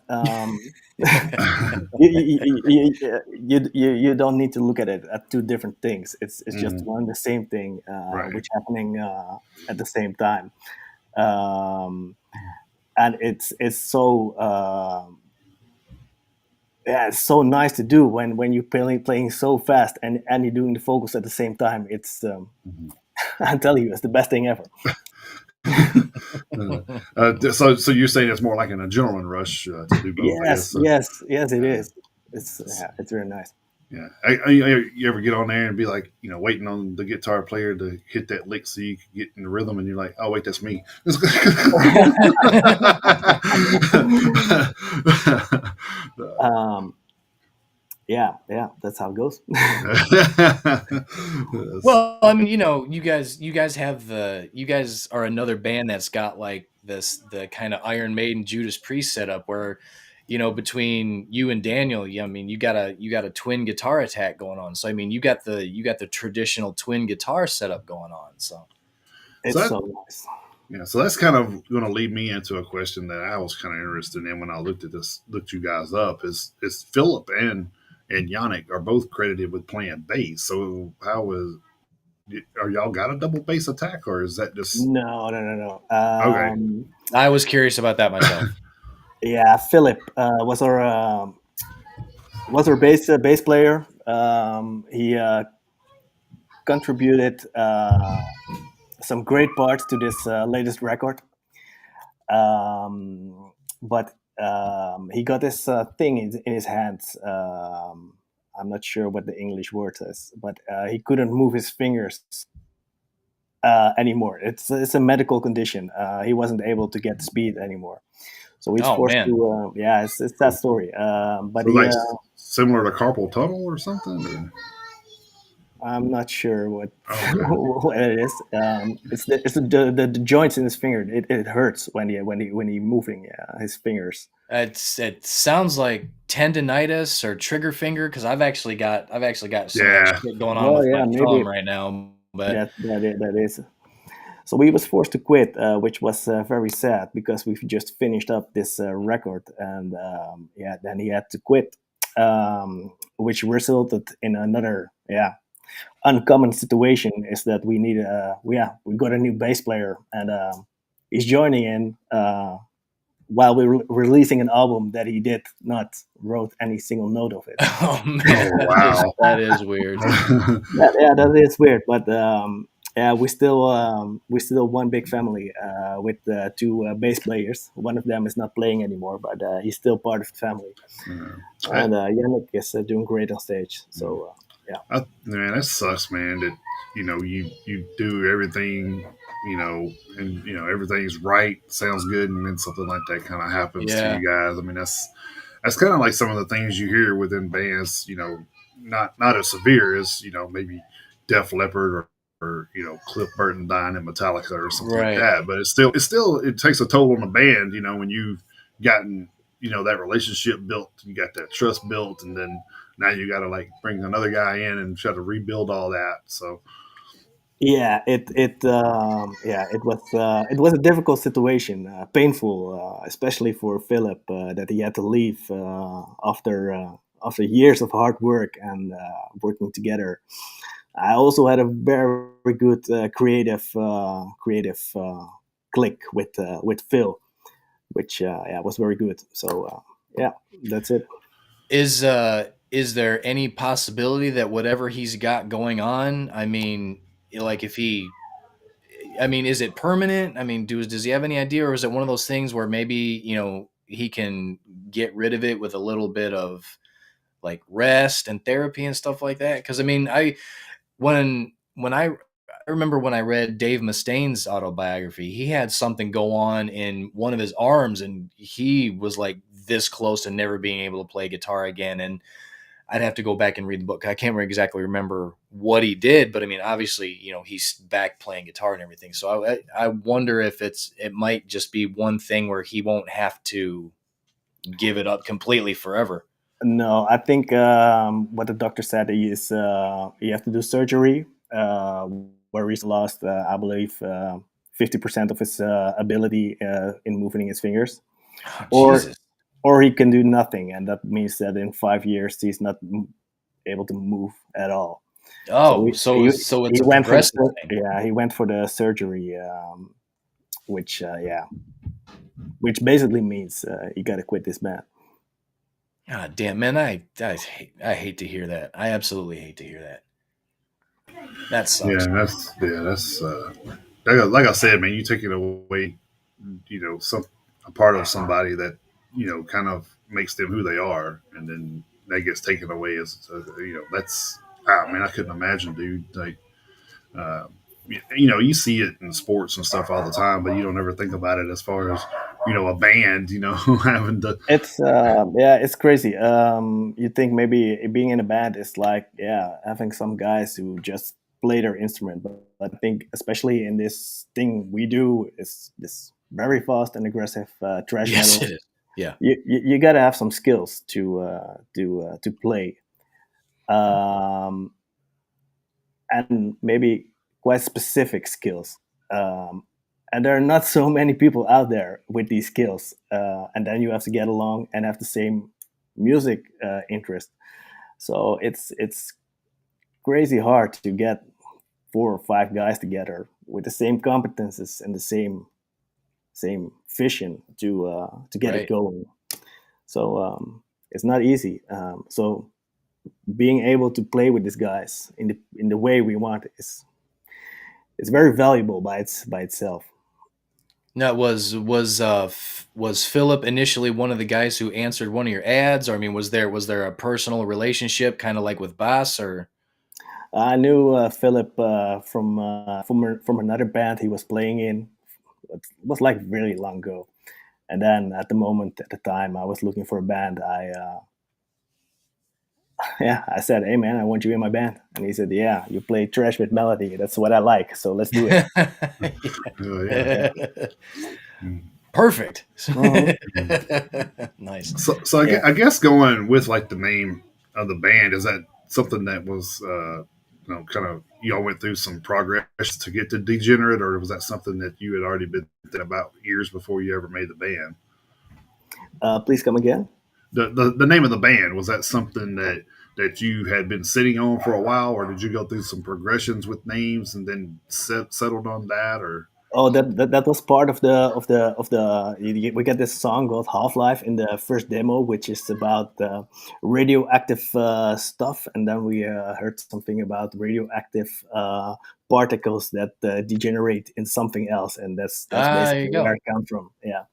Speaker 4: you don't need to look at it at two different things. It's just
Speaker 2: mhm,
Speaker 4: one the same thing,
Speaker 2: right.
Speaker 4: which happening at the same time, um, and it's so yeah, it's so nice to do when you're playing so fast and you're doing the vocals at the same time. It's
Speaker 2: Mhm.
Speaker 4: I tell you, it's the best thing ever.
Speaker 2: So you're saying it's more like an adrenaline rush to do both, I
Speaker 4: Yes,
Speaker 2: guess.
Speaker 4: yes, yes, it
Speaker 2: Uh,
Speaker 4: is. It's really nice.
Speaker 2: yeah. You ever get on there and be like, waiting on the guitar player to hit that lick so you can get in the rhythm, and you're like, oh wait, that's me.
Speaker 4: um, yeah, yeah, that's how it goes.
Speaker 2: Yes.
Speaker 3: Well, I mean, you guys are another band that's got like the kind of Iron Maiden Judas Priest setup where, between you and Daniel, I mean, you got a twin guitar attack going on. So I mean, you got the traditional twin guitar setup going on. So
Speaker 2: So
Speaker 4: It's
Speaker 2: that
Speaker 4: so nice.
Speaker 2: Yeah, so that's kind of going to lead me into a question that I was kind of interested in when I looked you guys up. Is Philip and Yannick are both credited with playing bass? So are y'all got a double bass attack, or is that just
Speaker 4: No, no, no, no.
Speaker 2: okay?
Speaker 3: I was curious about that myself.
Speaker 4: Yeah, Philip was our bass player. He contributed some great parts to this latest record. But he got this thing in his hands. I'm not sure what the English word is, but he couldn't move his fingers anymore. It's a medical condition. He wasn't able to get speed anymore, so he's
Speaker 3: Oh
Speaker 4: forced
Speaker 3: man.
Speaker 4: to. Yeah, it's that story. But
Speaker 2: So
Speaker 4: he,
Speaker 2: like similar to carpal tunnel or something? Or?
Speaker 4: I'm not sure what
Speaker 2: Oh, okay.
Speaker 4: what it is. It's the joints in his finger. It hurts when he moving his fingers.
Speaker 3: It sounds like tendonitis or trigger finger because I've actually got some of that
Speaker 2: Yeah.
Speaker 3: shit going on
Speaker 4: Well,
Speaker 3: with my
Speaker 4: yeah, maybe
Speaker 3: thumb right now. But
Speaker 4: that is. So we was forced to quit, which was very sad because we've just finished up this record, and yeah, then he had to quit, which resulted in another uncommon situation. Is that we got a new bass player, and he's joining in while we're releasing an album that he did not wrote any single note of it.
Speaker 3: oh
Speaker 2: Oh
Speaker 3: man, that is
Speaker 2: wow.
Speaker 3: that is weird.
Speaker 4: That is weird, but yeah, we still one big family with two bass players. One of them is not playing anymore, but he's still part of the family.
Speaker 2: I,
Speaker 4: And Yannick is doing great on stage. So yeah,
Speaker 2: Man, that sucks, man. That you do everything, and everything's right, sounds good, and then something like that kind of happens to
Speaker 3: Yeah,
Speaker 2: you guys. I mean, that's kind of like some of the things you hear within bands. Not as severe as maybe Def Leppard or Cliff Burton dying in Metallica or something like
Speaker 3: right.
Speaker 2: that. But it still it takes a toll on the band. When you've gotten that relationship built, you got that trust built, and then now you got to like bring another guy in and try to rebuild all that. So
Speaker 4: Yeah, it was a difficult situation, painful, especially for Philip, that he had to leave after years of hard work and working together. I also had a very good creative click with Phil, which yeah, was very good. So yeah, that's it.
Speaker 3: Is there any possibility that whatever he's got going on, I mean, like if he, I mean, is it permanent? I mean, does he have any idea, or is it one of those things where maybe he can get rid of it with a little bit of like rest and therapy and stuff like that? Because I mean, I remember when I read Dave Mustaine's autobiography, he had something go on in one of his arms, and he was like this close to never being able to play guitar again. And I'd have to go back and read the book. I can't exactly remember what he did, but I mean, obviously, he's back playing guitar and everything. So I wonder if it might just be one thing where he won't have to give it up completely forever.
Speaker 4: No, I think what the doctor said is he has to do surgery where he's lost, I believe, 50% of his ability in moving his fingers,
Speaker 3: Oh,
Speaker 4: or
Speaker 3: Jesus.
Speaker 4: or he can do nothing, and that means that in 5 years he's not able to move at all. So
Speaker 3: Oh, so it's
Speaker 4: he
Speaker 3: a
Speaker 4: went for
Speaker 3: progressive thing.
Speaker 4: he went for the surgery, which yeah, which basically means he got to quit this band.
Speaker 3: God damn, man, I hate to hear that. I absolutely hate to hear that. That sucks.
Speaker 2: that's like I said, man. You take it away, some a part of somebody that kind of makes them who they are, and then that gets taken away as that's man, I couldn't imagine, dude. Like uh, you see it in sports and stuff all the time, but you don't ever think about it as far as a band, having to.
Speaker 4: It's yeah, it's crazy. You think maybe being in a band is like, yeah, having some guys who just play their instrument, but I think especially in this thing we do is this very fast and aggressive thrash
Speaker 3: Yes,
Speaker 4: metal.
Speaker 3: it is. Yeah.
Speaker 4: You got to have some skills to play, um, and maybe quite specific skills. Um, and there are not so many people out there with these skills. And then you have to get along and have the same music interest. So it's crazy hard to get 4 or 5 guys together with the same competences and the same vision to get it
Speaker 3: Right.
Speaker 4: going. So it's not easy. So being able to play with these guys in the way we want is very valuable by itself.
Speaker 3: Now, was Philip initially one of the guys who answered one of your ads, or I mean, was there a personal relationship, kind of like with Bass, or?
Speaker 4: I knew Philip from another band he was playing in. It was like really long ago, and then at the time I was looking for a band. Yeah, I said, "Hey man, I want you in my band," and he said, "Yeah, you play trash with melody. That's what I like. So let's do it."
Speaker 2: Yeah.
Speaker 4: Yeah.
Speaker 3: Perfect.
Speaker 4: Mhm.
Speaker 3: Nice.
Speaker 2: So
Speaker 4: Yeah.
Speaker 2: I guess going with like the name of the band, is that something that was kind of y'all went through some progress to get to Degenerate, or was that something that you had already been thinking about years before you ever made the band?
Speaker 4: Please come again.
Speaker 2: The name of the band, was that something that you had been sitting on for a while, or did you go through some progressions with names and then settled on that, or?
Speaker 4: Oh, that was part of the. We got this song called Half Life in the first demo, which is about radioactive stuff, and then we heard something about radioactive particles that degenerate in something else, and that's
Speaker 3: There you
Speaker 4: basically where
Speaker 3: go.
Speaker 4: it comes from. Yeah.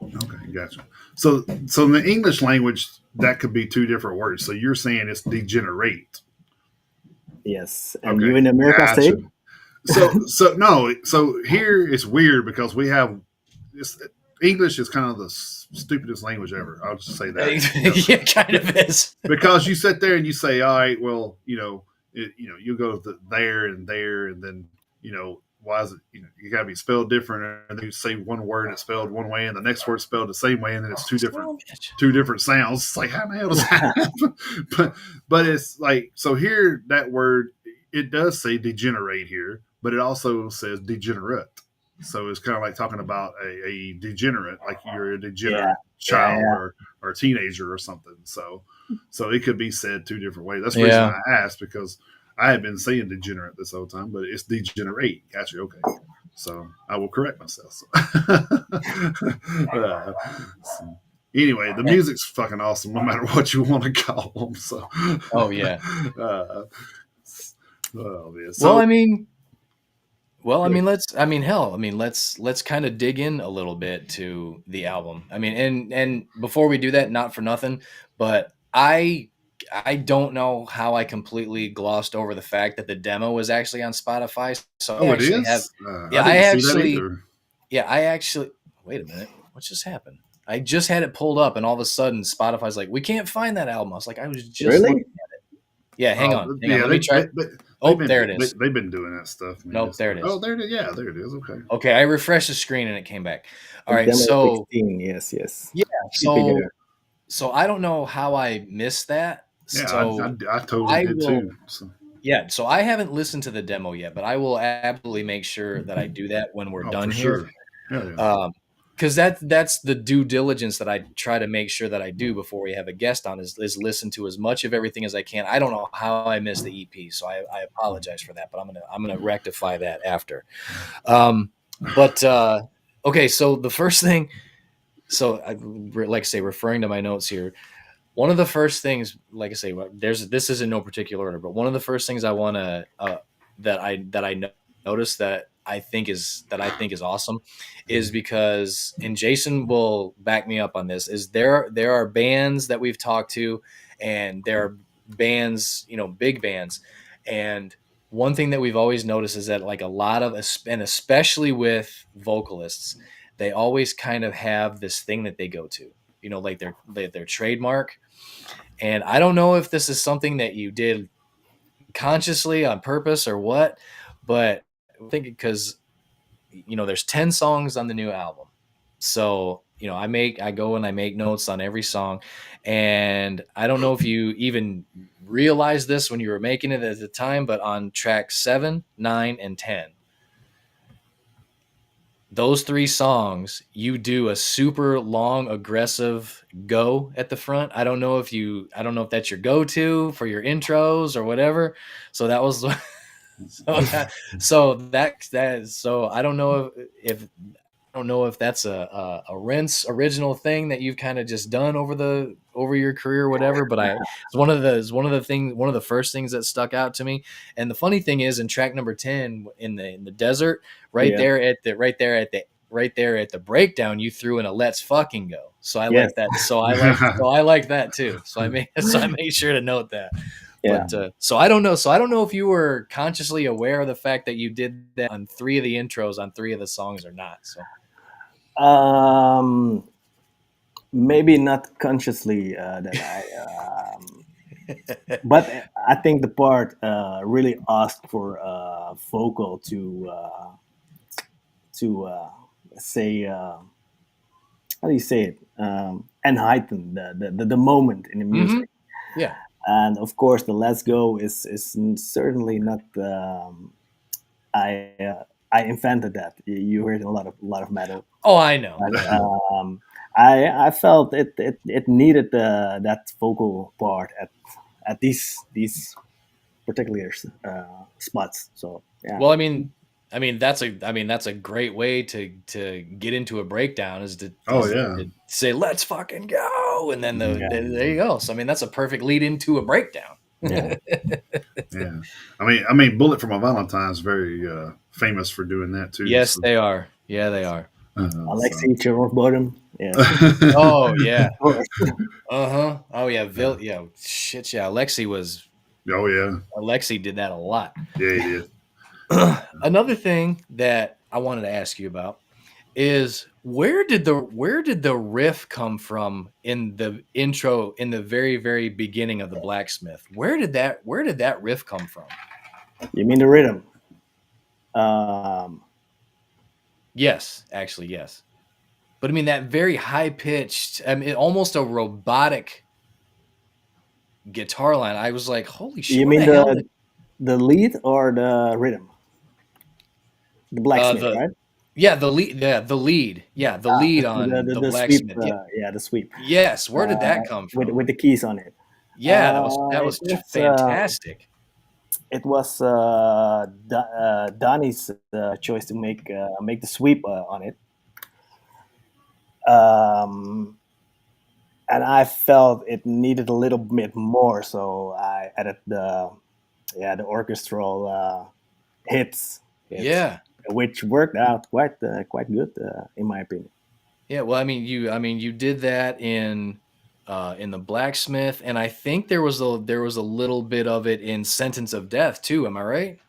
Speaker 2: Okay, gotcha. So in the English language, that could be two different words. So you're saying it's degenerate.
Speaker 4: Yes, and you
Speaker 2: Okay,
Speaker 4: in America say.
Speaker 2: gotcha. So no, so here it's weird because we have this, English is kind of the stupidest language ever. I'll just say that.
Speaker 3: Yeah, kind of is.
Speaker 2: Because you sit there and you say, all right, well, you go there, and then why is it, you got to be spelled different, and then you say one word it's spelled one way and the next word spelled the same way, and then it's two different sounds. It's like, how the hell does that happen? but it's like, so here that word, it does say degenerate here, but it also says degenerate. So it's kind of like talking about a degenerate, like you're a degenerate child or teenager or something. So it could be said two different ways. That's the reason I asked, because I had been saying degenerate this whole time, but it's degenerate. Gotcha. Okay. So I will correct myself. So. Anyway, the music's fucking awesome, no matter what you want to call them. So.
Speaker 3: Oh yeah.
Speaker 2: Oh man.
Speaker 3: So, well, I mean, let's kind of dig in a little bit to the album. I mean, and before we do that, not for nothing, but I don't know how I completely glossed over the fact that the demo was actually on Spotify. So
Speaker 2: it is?
Speaker 3: I actually wait a minute. What just happened? I just had it pulled up, and all of a sudden, Spotify's like, "We can't find that album." I was like, "I was just looking at it." Yeah, hang on. Let me try. There it is.
Speaker 2: They've been doing that stuff.
Speaker 3: Nope, there it is.
Speaker 2: Oh, there it is. Yeah, there it is. Okay.
Speaker 3: Okay, I refreshed the screen and it came back. All right, so
Speaker 4: 16, yes.
Speaker 3: Yeah, so I don't know how I missed that.
Speaker 2: Yeah,
Speaker 3: so
Speaker 2: I totally did too. So.
Speaker 3: Yeah, so I haven't listened to the demo yet, but I will absolutely make sure that I do that when we're done here.
Speaker 2: Sure. Yeah.
Speaker 3: Because that's the due diligence that I try to make sure that I do before we have a guest on is listen to as much of everything as I can. I don't know how I missed the EP, so I apologize for that, but I'm gonna rectify that after. Okay, so the first thing, like I say, referring to my notes here, one of the first things, like I say, this is in no particular order, but one of the first things I want to that I noticed that I think is awesome is because, and Jason will back me up on this, is there are bands that we've talked to, and there are bands, big bands, and one thing that we've always noticed is that like a lot of, and especially with vocalists, they always kind of have this thing that they go to, like their trademark. And I don't know if this is something that you did consciously on purpose or what, but I think because there's 10 songs on the new album, so I go and I make notes on every song, and I don't know if you even realized this when you were making it at the time, but on track 7, 9, and 10, those 3 songs, you do a super long, aggressive go at the front. I don't know if that's your go-to for your intros or whatever. So that was, so I don't know if that's a Rinse original thing that you've kind of just done over your career or whatever, but it's one of the first things that stuck out to me. And the funny thing is, in track number 10, in the desert, there at the breakdown, you threw in a "Let's fucking go." So I like that. So I like that too. So I made sure to note that.
Speaker 4: Yeah.
Speaker 3: But so I don't know. So I don't know if you were consciously aware of the fact that you did that on 3 of the intros on 3 of the songs or not. So.
Speaker 4: Maybe not consciously that I, but I think the part really asked for vocal to say, how do you say it, and heighten the moment in the music.
Speaker 3: Mm-hmm. Yeah.
Speaker 4: And of course, the "Let's Go" is certainly not. I invented that. You heard a lot of metal.
Speaker 3: Oh, I know.
Speaker 4: And, I felt it needed that vocal part at these particular spots. So yeah.
Speaker 3: Well, I mean that's a great way to get into a breakdown is to say "Let's fucking go," and then there you go. So I mean that's a perfect lead into a breakdown.
Speaker 4: Yeah.
Speaker 2: Yeah. I mean, Bullet for My Valentine's very famous for doing that too.
Speaker 3: Yes, so. They are. Yeah, they are.
Speaker 4: Alexi Chernoff Bottom. Yeah.
Speaker 3: Oh yeah. Uh-huh. Oh yeah. Shit. Yeah. Alexi was.
Speaker 2: Oh yeah.
Speaker 3: Alexi did that a lot.
Speaker 2: Yeah, he did.
Speaker 3: Another thing that I wanted to ask you about is where did the riff come from in the intro, in the very, very beginning of the Blacksmith? Where did that riff come from?
Speaker 4: You mean the rhythm? Um,
Speaker 3: Yes, actually, yes. But I mean that very high pitched, I mean, almost a robotic guitar line. I was like, "Holy shit!
Speaker 4: you
Speaker 3: What
Speaker 4: mean
Speaker 3: the hell?"
Speaker 4: the lead or the rhythm? The blacksmith,
Speaker 3: The
Speaker 4: right?
Speaker 3: Yeah, the lead. Yeah, the lead. Yeah, the lead on the
Speaker 4: The sweep.
Speaker 3: blacksmith. Yeah.
Speaker 4: Yeah, the sweep
Speaker 3: Yes. Where did that come
Speaker 4: with
Speaker 3: from?
Speaker 4: the keys on it.
Speaker 3: Yeah, that
Speaker 4: It
Speaker 3: was
Speaker 4: was
Speaker 3: fantastic.
Speaker 4: Donnie's choice to make the sweep on it. Um, and I felt it needed a little bit more, so I added the orchestral hits,
Speaker 3: Yeah.
Speaker 4: which worked out quite good in my opinion.
Speaker 3: Yeah. Well, I mean, you did that in the blacksmith, and I think there was a little bit of it in Sentence of Death too. Am I right?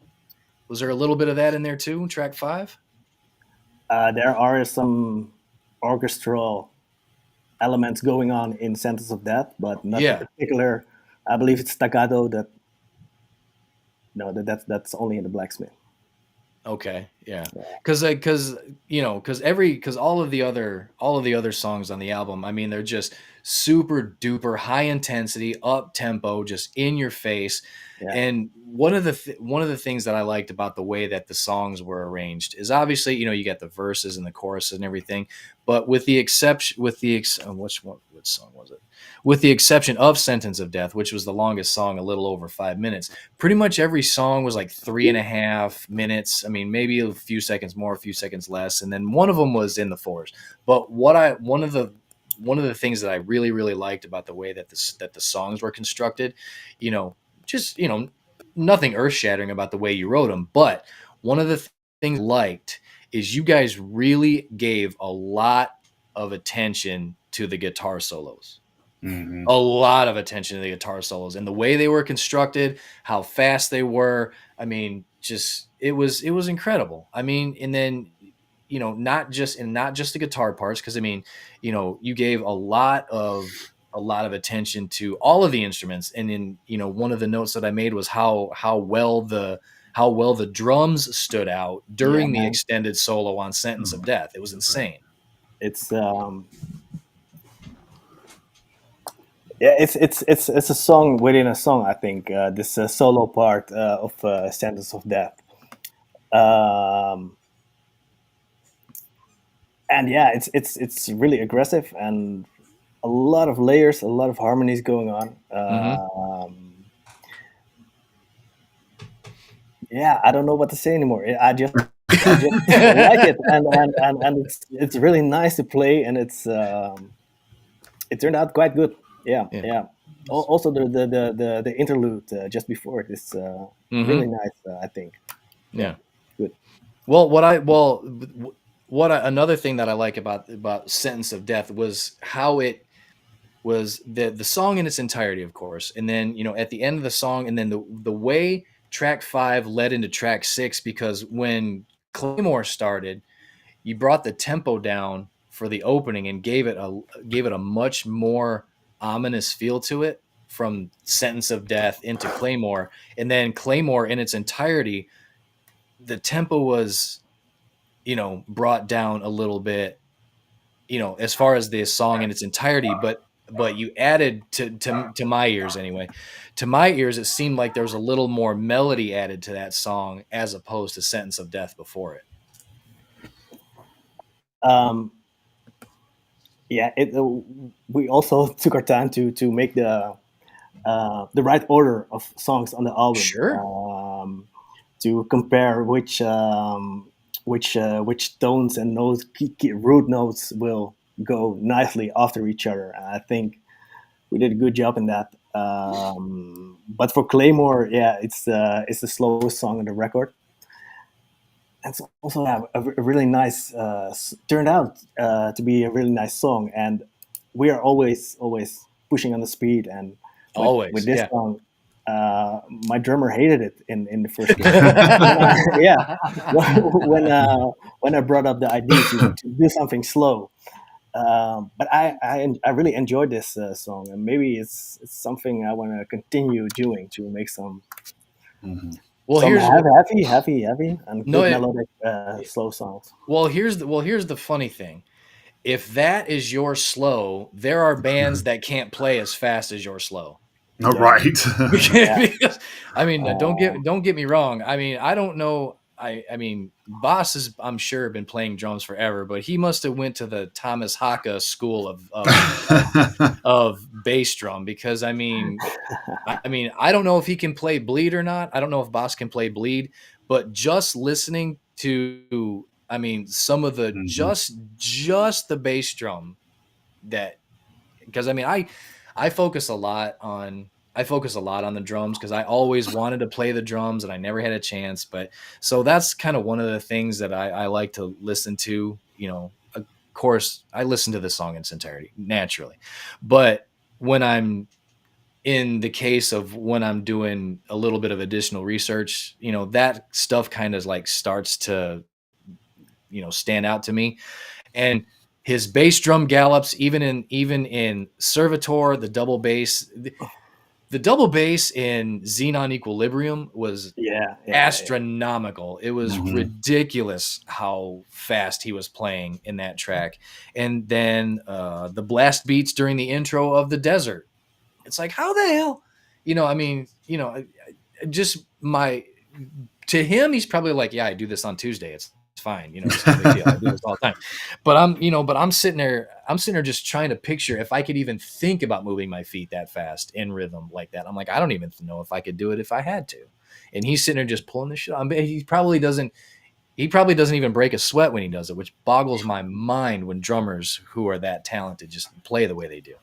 Speaker 3: Was there a little bit of that in there too? Track 5.
Speaker 4: There are some orchestral elements going on in Sentence of Death, but not in
Speaker 3: Yeah.
Speaker 4: particular. I believe it's staccato that no that's only in the blacksmith.
Speaker 3: Okay, yeah,
Speaker 4: Yeah,
Speaker 3: because because all of the other songs on the album, I mean, they're just super duper high intensity, up tempo, just in your face.
Speaker 4: yeah,
Speaker 3: And one of the things that I liked about the way that the songs were arranged is obviously you get the verses and the choruses and everything, but which song was it? With the exception of Sentence of Death, which was the longest song, a little over 5 minutes. Pretty much every song was like 3.5 minutes. I mean, maybe a few seconds more, a few seconds less, and then one of them was in the fours. But one of the things that I really really liked about the way that the songs were constructed, you know, just nothing earth shattering about the way you wrote them, but one of the things I liked is you guys really gave a lot of attention to the guitar solos,
Speaker 2: Mm-hmm.
Speaker 3: a lot of attention to the guitar solos and the way they were constructed, how fast they were. I mean, just it was incredible. I mean, and then not just the guitar parts, because I mean, you gave a lot of attention to all of the instruments. And in one of the notes that I made was how well the drums stood out
Speaker 4: yeah,
Speaker 3: during the
Speaker 4: man.
Speaker 3: extended solo on Sentence of
Speaker 2: Oh,
Speaker 3: Death. It was
Speaker 2: right.
Speaker 3: insane.
Speaker 4: It's yeah, it's a song within a song. I think this solo part of Sentence of Death. Um, and yeah, it's really aggressive and a lot of layers, a lot of harmonies going on.
Speaker 3: Hmm.
Speaker 4: Yeah, I don't know what to say anymore. I just like it, and it's really nice to play, and it turned out quite good. Yeah,
Speaker 3: Yeah.
Speaker 4: yeah. Also, the interlude just before it is really
Speaker 3: Hmm.
Speaker 4: nice. I think. Yeah,
Speaker 3: Yeah.
Speaker 4: good.
Speaker 3: Well, another thing that I like about Sentence of Death was how it was the song in its entirety, of course, and then at the end of the song, and then the way track 5 led into track 6, because when Claymore started, you brought the tempo down for the opening and gave it a much more ominous feel to it from Sentence of Death into Claymore, and then Claymore in its entirety, the tempo was brought down a little bit, as far as the song in its entirety, but you added to my ears anyway. To my ears, it seemed like there was a little more melody added to that song as opposed to Sentence of Death before it.
Speaker 4: Um, yeah, we also took our time to make the right order of songs on the album.
Speaker 3: Sure.
Speaker 4: To compare which tones and notes, root notes will go nicely after each other. And I think we did a good job in that. But for Claymore, yeah, it's the slowest song on the record. And it's also a really nice turned out to be a really nice song. And we are always pushing on the speed. And with
Speaker 3: Always,
Speaker 4: this
Speaker 3: yeah.
Speaker 4: song, my drummer hated it in the first place. Yeah, when I brought up the idea to do something slow, but I really enjoyed this song, and maybe it's something I want to continue doing to make some
Speaker 2: Mm-hmm.
Speaker 3: Well,
Speaker 4: Some
Speaker 3: here's
Speaker 4: heavy, and
Speaker 3: no.
Speaker 4: good melodic, slow songs.
Speaker 3: Here's the funny thing. If that is your slow, there are bands that can't play as fast as your slow.
Speaker 2: No,
Speaker 4: Yeah,
Speaker 2: right.
Speaker 4: yeah.
Speaker 3: Because I mean,
Speaker 4: Uh,
Speaker 3: don't get me wrong. I mean, I don't know. I mean, Boss has, I'm sure, been playing drums forever, but he must have went to the Thomas Haka school of bass drum, because I mean, I don't know if he can play bleed or not. I don't know if Boss can play bleed, but just listening to, I mean, some of the
Speaker 2: Mhm.
Speaker 3: just the bass drum, that, because I mean, I focus a lot on the drums, because I always wanted to play the drums and I never had a chance. But so that's kind of one of the things that I like to listen to. You know, of course, I listen to the song in its entirety naturally, but when I'm in the case of when I'm doing a little bit of additional research, you know, that stuff kind of like starts to, you know, stand out to me. And his bass drum gallops, even in Servitor, the double bass in Xenon Equilibrium was
Speaker 4: yeah.
Speaker 3: astronomical. It was
Speaker 2: Mhm.
Speaker 3: ridiculous how fast he was playing in that track. And then the blast beats during the intro of The Desert. It's like, how the hell, you know? I mean, you know, just my to him, he's probably like, yeah, I do this on Tuesday. It's fine. You know, it's no big deal. I do this all the time. But I'm sitting there just trying to picture if I could even think about moving my feet that fast in rhythm like that. I'm like, I don't even know if I could do it if I had to. And he's sitting there just pulling the shit. He probably doesn't even break a sweat when he does it, which boggles my mind when drummers who are that talented just play the way they do.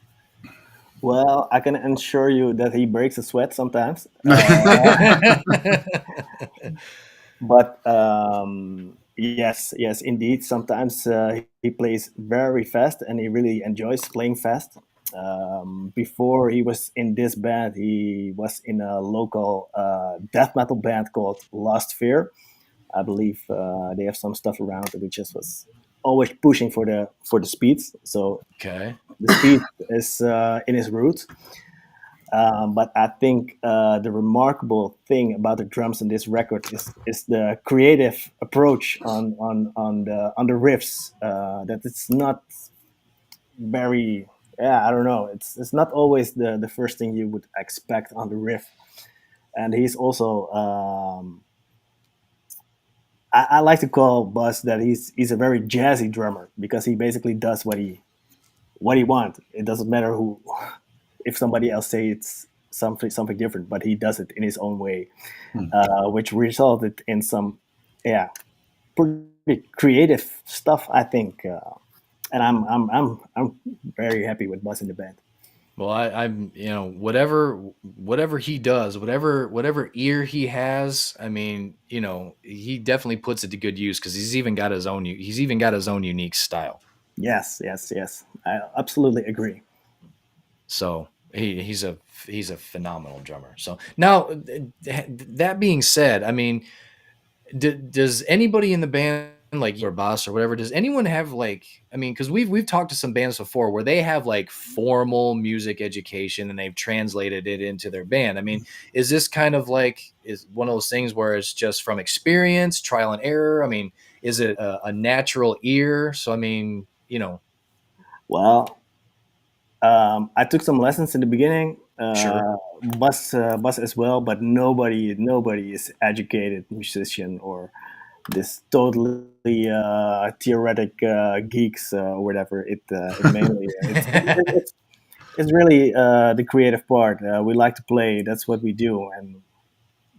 Speaker 4: Well, I can assure you that he breaks a sweat sometimes. But yes, indeed. Sometimes he plays very fast, and he really enjoys playing fast. Before he was in this band, he was in a local death metal band called Lost Fear. I believe they have some stuff around it, which just was always pushing for the speeds. So
Speaker 3: Okay.
Speaker 4: the speed is in his roots. But I think the remarkable thing about the drums in this record is the creative approach on the riffs. That it's not very, yeah, I don't know. It's not always the first thing you would expect on the riff. And he's also I like to call Buzz that he's a very jazzy drummer, because he basically does what he wants. It doesn't matter who, if somebody else say it's something different, but he does it in his own way, which resulted in some, yeah, pretty creative stuff, I think. And I'm very happy with Buzz in the band.
Speaker 3: Well, I'm, you know, whatever he does, whatever ear he has, I mean, you know, he definitely puts it to good use, because he's even got his own unique style.
Speaker 4: Yes. I absolutely agree.
Speaker 3: So he's a phenomenal drummer. So now, that being said, I mean, does anybody in the band, like your boss or whatever, does anyone have like, I mean, because we've talked to some bands before where they have like formal music education and they've translated it into their band. I mean, is this kind of like, is one of those things where it's just from experience, trial and error? I mean, is it a natural ear? So I mean, you know.
Speaker 4: Well, I took some lessons in the beginning,
Speaker 3: Sure.
Speaker 4: Bus as well, but nobody is educated musician or this totally theoretic geeks or whatever. It mainly it's really the creative part. We like to play. That's what we do, and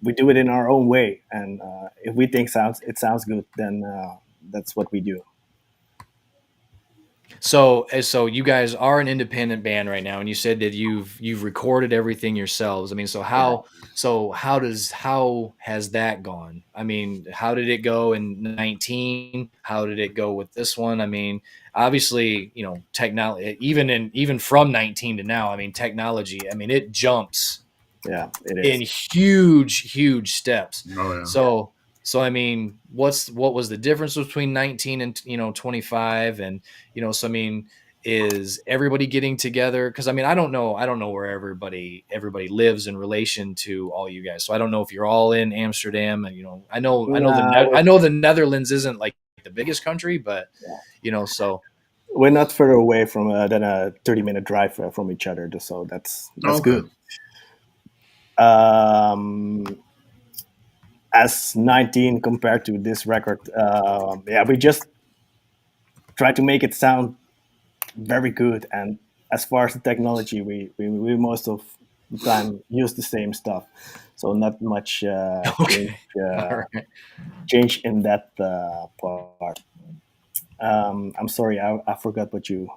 Speaker 4: we do it in our own way. And if we think sounds good, then that's what we do.
Speaker 3: So you guys are an independent band right now, and you said that you've recorded everything yourselves. I mean,
Speaker 4: Yeah.
Speaker 3: how has that gone? I mean, how did it go in 19? How did it go with this one? I mean, obviously, you know, technology, even from 19 to now, I mean, technology, I mean, it jumps
Speaker 4: Yeah, it
Speaker 3: in
Speaker 4: is.
Speaker 3: huge steps.
Speaker 2: Oh yeah.
Speaker 3: So I mean, what was the difference between 19 and, you know, 25? And, you know, so I mean, is everybody getting together? Because I mean, I don't know where everybody lives in relation to all you guys. So I don't know if you're all in Amsterdam, and I know the Netherlands isn't like the biggest country, but so
Speaker 4: we're not further away from than a 30-minute drive from each other, so that's
Speaker 2: Okay.
Speaker 4: good. As 19 compared to this record, we just try to make it sound very good. And as far as the technology, we most of the time use the same stuff, so not much
Speaker 3: okay, all right.
Speaker 4: change in that part. I'm sorry, I forgot what you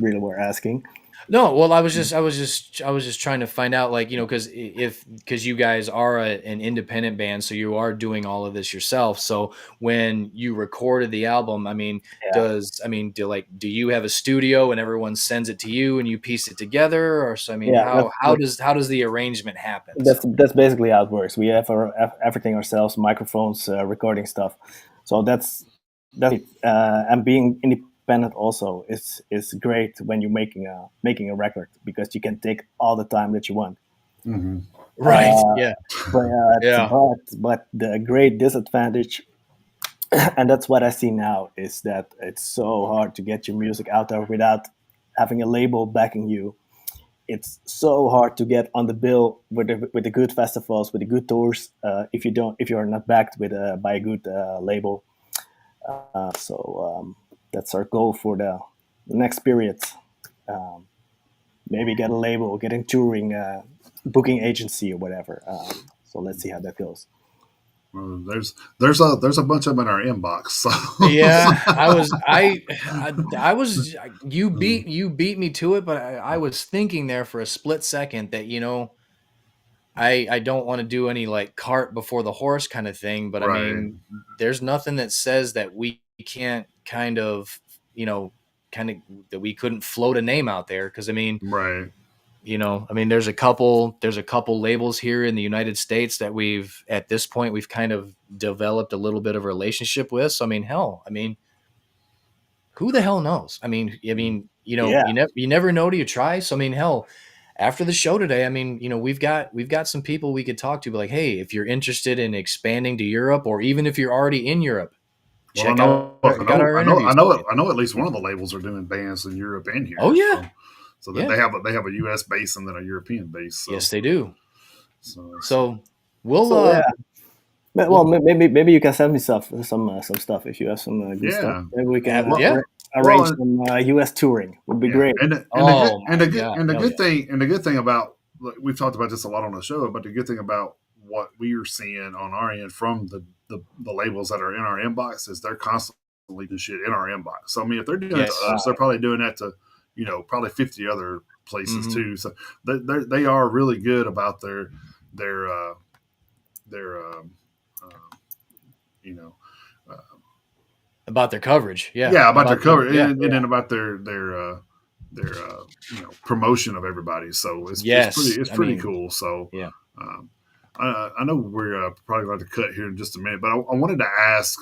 Speaker 4: really were asking.
Speaker 3: No, well, I was just trying to find out, like, because you guys are an independent band, so you are doing all of this yourself. So when you recorded the album, I mean,
Speaker 4: Yeah,
Speaker 3: do you have a studio and everyone sends it to you and you piece it together, or so? I mean,
Speaker 4: yeah,
Speaker 3: how does the arrangement happen?
Speaker 4: that's basically how it works. We have everything ourselves, microphones, recording stuff. So that's it. And being independent also is great when you're making a record, because you can take all the time that you want.
Speaker 2: Hmm.
Speaker 3: Right?
Speaker 4: Uh,
Speaker 3: Yeah.
Speaker 4: but
Speaker 3: Yeah.
Speaker 4: but the great disadvantage, and that's what I see now, is that it's so hard to get your music out there without having a label backing you. It's so hard to get on the bill with the good festivals, with the good tours, if you're not backed by a good label. So that's our goal for the next period. Um, Maybe get a label, get in touring, booking agency or whatever. So let's see how that goes.
Speaker 2: Well, there's a bunch of them in our inbox. So,
Speaker 3: Yeah, I was you beat me to it, but I was thinking there for a split second that I don't want to do any like cart before the horse kind of thing, but I
Speaker 2: right,
Speaker 3: mean, there's nothing that says that we can't you know, kind of that we couldn't float a name out there. Cause I mean,
Speaker 2: right.
Speaker 3: there's a couple labels here in the United States that at this point, we've kind of developed a little bit of a relationship with. So, I mean, hell, I mean, who the hell knows?
Speaker 4: Yeah,
Speaker 3: You never know till you try. So, I mean, hell, after the show today, I mean, we've got some people we could talk to, but like, hey, if you're interested in expanding to Europe, or even if you're already in Europe,
Speaker 2: Well,
Speaker 3: check out our interview site.
Speaker 2: I know at least one of the labels are doing bands in Europe and
Speaker 3: Oh
Speaker 2: here.
Speaker 3: yeah,
Speaker 2: So that
Speaker 3: yeah,
Speaker 2: they have a U.S. base and then a European base.
Speaker 3: yes, they do.
Speaker 2: So
Speaker 3: So we'll
Speaker 4: so yeah. Well,
Speaker 3: we'll
Speaker 4: maybe you can send me some stuff if you have some good stuff.
Speaker 2: yeah.
Speaker 4: Maybe we can
Speaker 3: have yeah.
Speaker 4: arrange
Speaker 2: Well,
Speaker 4: some US touring. Would be
Speaker 2: yeah,
Speaker 4: great.
Speaker 3: Oh my god, hell yeah.
Speaker 2: the good thing about, like, we've talked about this a lot on the show, but the good thing about what we are seeing on our end from the labels that are in our inbox is they're constantly doing shit in our inbox. So I mean, if they're doing it to
Speaker 3: Yes.
Speaker 2: us, they're probably doing that to probably 50 other places
Speaker 3: Mhm.
Speaker 2: too. So they are really good about their their uh, you know uh,
Speaker 3: About their coverage, yeah.
Speaker 2: yeah, about their cover,
Speaker 3: Yeah.
Speaker 2: and then about their promotion of everybody. So
Speaker 3: Yes.
Speaker 2: it's
Speaker 3: I
Speaker 2: pretty
Speaker 3: mean,
Speaker 2: cool. So
Speaker 3: yeah.
Speaker 2: um, I know we're probably going to cut here in just a minute, but I wanted to ask,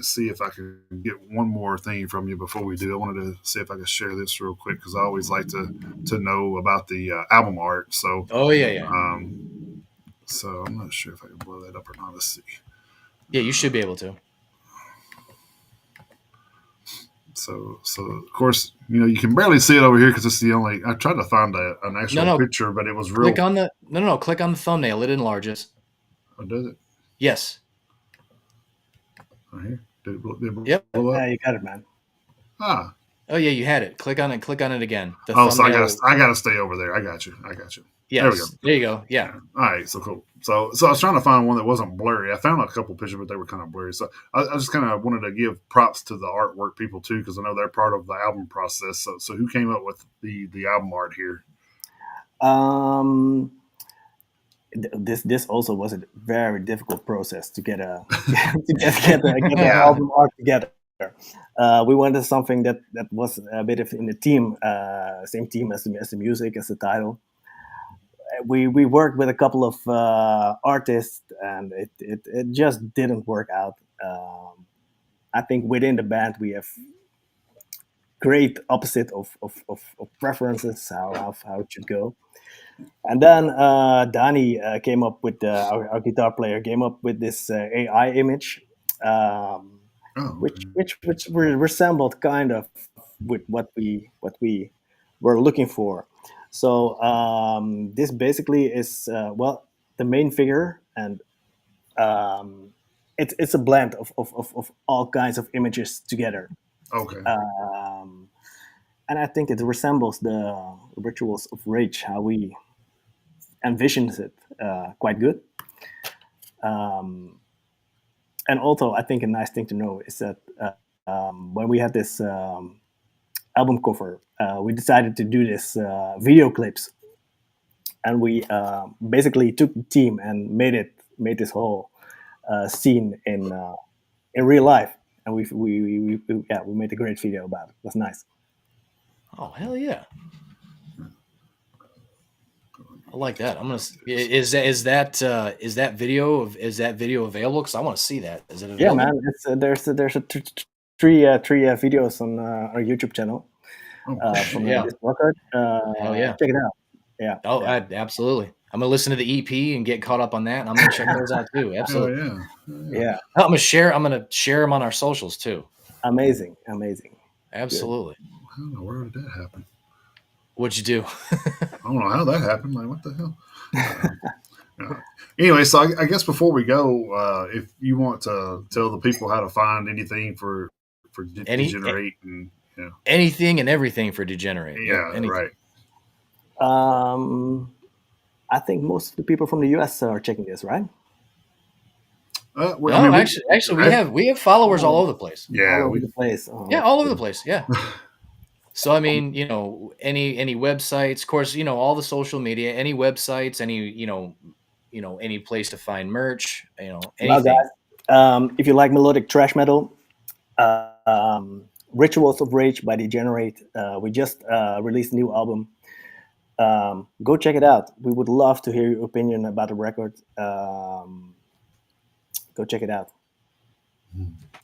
Speaker 2: see if I could get one more thing from you before we do. I wanted to see if I could share this real quick, because I always like to know about the album art. So
Speaker 3: Oh yeah, yeah.
Speaker 2: so I'm not sure if I can blow that up or not. Let's see.
Speaker 3: Yeah, you should be able to.
Speaker 2: So of course, you can barely see it over here because it's the only. I tried to find an
Speaker 3: No,
Speaker 2: actual
Speaker 3: no.
Speaker 2: picture, but it was
Speaker 3: Click
Speaker 2: real.
Speaker 3: on the no, click on the thumbnail. It enlarges.
Speaker 2: Oh, does it
Speaker 3: Yes.
Speaker 2: right here? Did it
Speaker 3: Yep.
Speaker 2: blow
Speaker 4: Yeah,
Speaker 2: up?
Speaker 4: you got it, man.
Speaker 2: Ah,
Speaker 3: Oh yeah, you had it. Click on it. Click on it again. The
Speaker 2: oh, so
Speaker 3: thumbnail.
Speaker 2: I gotta stay over there. I got you. There we go.
Speaker 3: Yes. There you go. Yeah.
Speaker 2: Yeah. All right, so cool. So I was trying to find one that wasn't blurry. I found a couple pictures, but they were kind of blurry. So I just kind of wanted to give props to the artwork people too, because I know they're part of the album process. So who came up with the album art here?
Speaker 4: Um, this also was a very difficult process to get a get the
Speaker 2: Yeah.
Speaker 4: album art together. We wanted something that was a bit of in the team, same team as the music, as the title. We worked with a couple of artists, and it just didn't work out. I think within the band we have great opposite of preferences, how it should go. And then Danny came up with our guitar player came up with this AI image, um,
Speaker 2: Oh, okay.
Speaker 4: which resembled kind of with what we were looking for. So this basically is well, the main figure, and um, it's a blend of all kinds of images together.
Speaker 2: Okay.
Speaker 4: Um, and I think it resembles the rituals of rage, how we envisions it quite good. Um, and also, I think a nice thing to know is that when we had this album cover, we decided to do this video clips, and we basically took the team and made this whole scene in real life, and we made a great video about it. That's nice.
Speaker 3: Oh hell yeah! I like that. I'm gonna. Is that video available? Because I want to see that. Is it
Speaker 4: Yeah,
Speaker 3: available?
Speaker 4: man. It's there's three videos on our YouTube channel
Speaker 2: Oh, cool.
Speaker 4: from
Speaker 3: Yeah.
Speaker 4: this record.
Speaker 3: Hell yeah.
Speaker 4: Check it out. Yeah,
Speaker 3: Oh,
Speaker 4: yeah.
Speaker 3: absolutely. I'm gonna listen to the EP and get caught up on that, and I'm gonna check those out too.
Speaker 2: Hell
Speaker 3: Absolutely.
Speaker 2: yeah. Hell yeah.
Speaker 4: Yeah,
Speaker 3: I'm gonna share. I'm gonna share them on our socials too.
Speaker 4: amazing. Good.
Speaker 3: Absolutely.
Speaker 2: I don't know where did that happen.
Speaker 3: What'd you do?
Speaker 2: I don't know how that happened. Like, what the hell? Anyway, so I guess before we go, if you want to tell the people how to find anything for
Speaker 3: Any
Speaker 2: Degenerate and yeah,
Speaker 3: anything and everything for Degenerate. Yep.
Speaker 2: yeah,
Speaker 3: Anything.
Speaker 2: right.
Speaker 4: Um, I think most of the people from the US are checking this, right?
Speaker 3: No,
Speaker 2: I mean,
Speaker 3: actually, we have followers all over the place.
Speaker 2: yeah,
Speaker 4: All over the place. Oh,
Speaker 3: Yeah, all over the place. Yeah. So I mean, any websites, of course, all the social media, any websites, any place to find merch,
Speaker 4: well,
Speaker 3: anything.
Speaker 4: guys, if you like melodic thrash metal, Rituals of Rage by Degenerate. We just released a new album. Go check it out. We would love to hear your opinion about the record. Go check it out.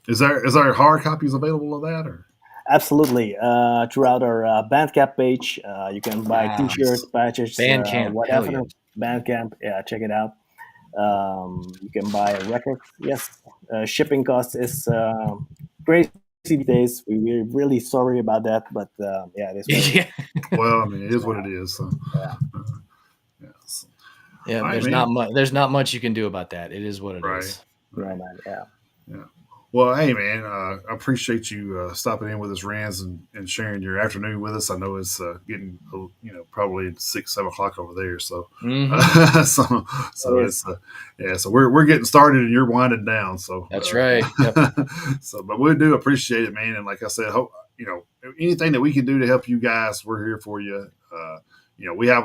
Speaker 2: is there hard copies available of that or?
Speaker 4: Absolutely. Throughout our Bandcamp page, you can buy T-shirts, patches,
Speaker 3: Bandcamp, hell
Speaker 4: whatever.
Speaker 3: yeah.
Speaker 4: Bandcamp, yeah, check it out. You can buy a record. Yes, shipping cost is crazy these days. We're really sorry about that, but yeah, it is. What it is.
Speaker 3: Yeah.
Speaker 2: Well, I mean, it is what it is. So.
Speaker 4: Yeah.
Speaker 2: Yes.
Speaker 3: Yeah,
Speaker 2: All right,
Speaker 3: there's
Speaker 2: man.
Speaker 3: not much. There's not much you can do about that. It is what it
Speaker 2: Right.
Speaker 3: is.
Speaker 4: Right, man. Yeah.
Speaker 2: Yeah. Well, hey, man, I appreciate you stopping in with us, Rans, and sharing your afternoon with us. I know it's getting, probably 6, 7 o'clock over there. So,
Speaker 3: Mhm.
Speaker 2: so
Speaker 4: It
Speaker 2: it's, yeah, so we're getting started and you're winding down. So
Speaker 3: That's right. Yep.
Speaker 2: so, but we do appreciate it, man. And like I said, hope, anything that we can do to help you guys, we're here for you. We have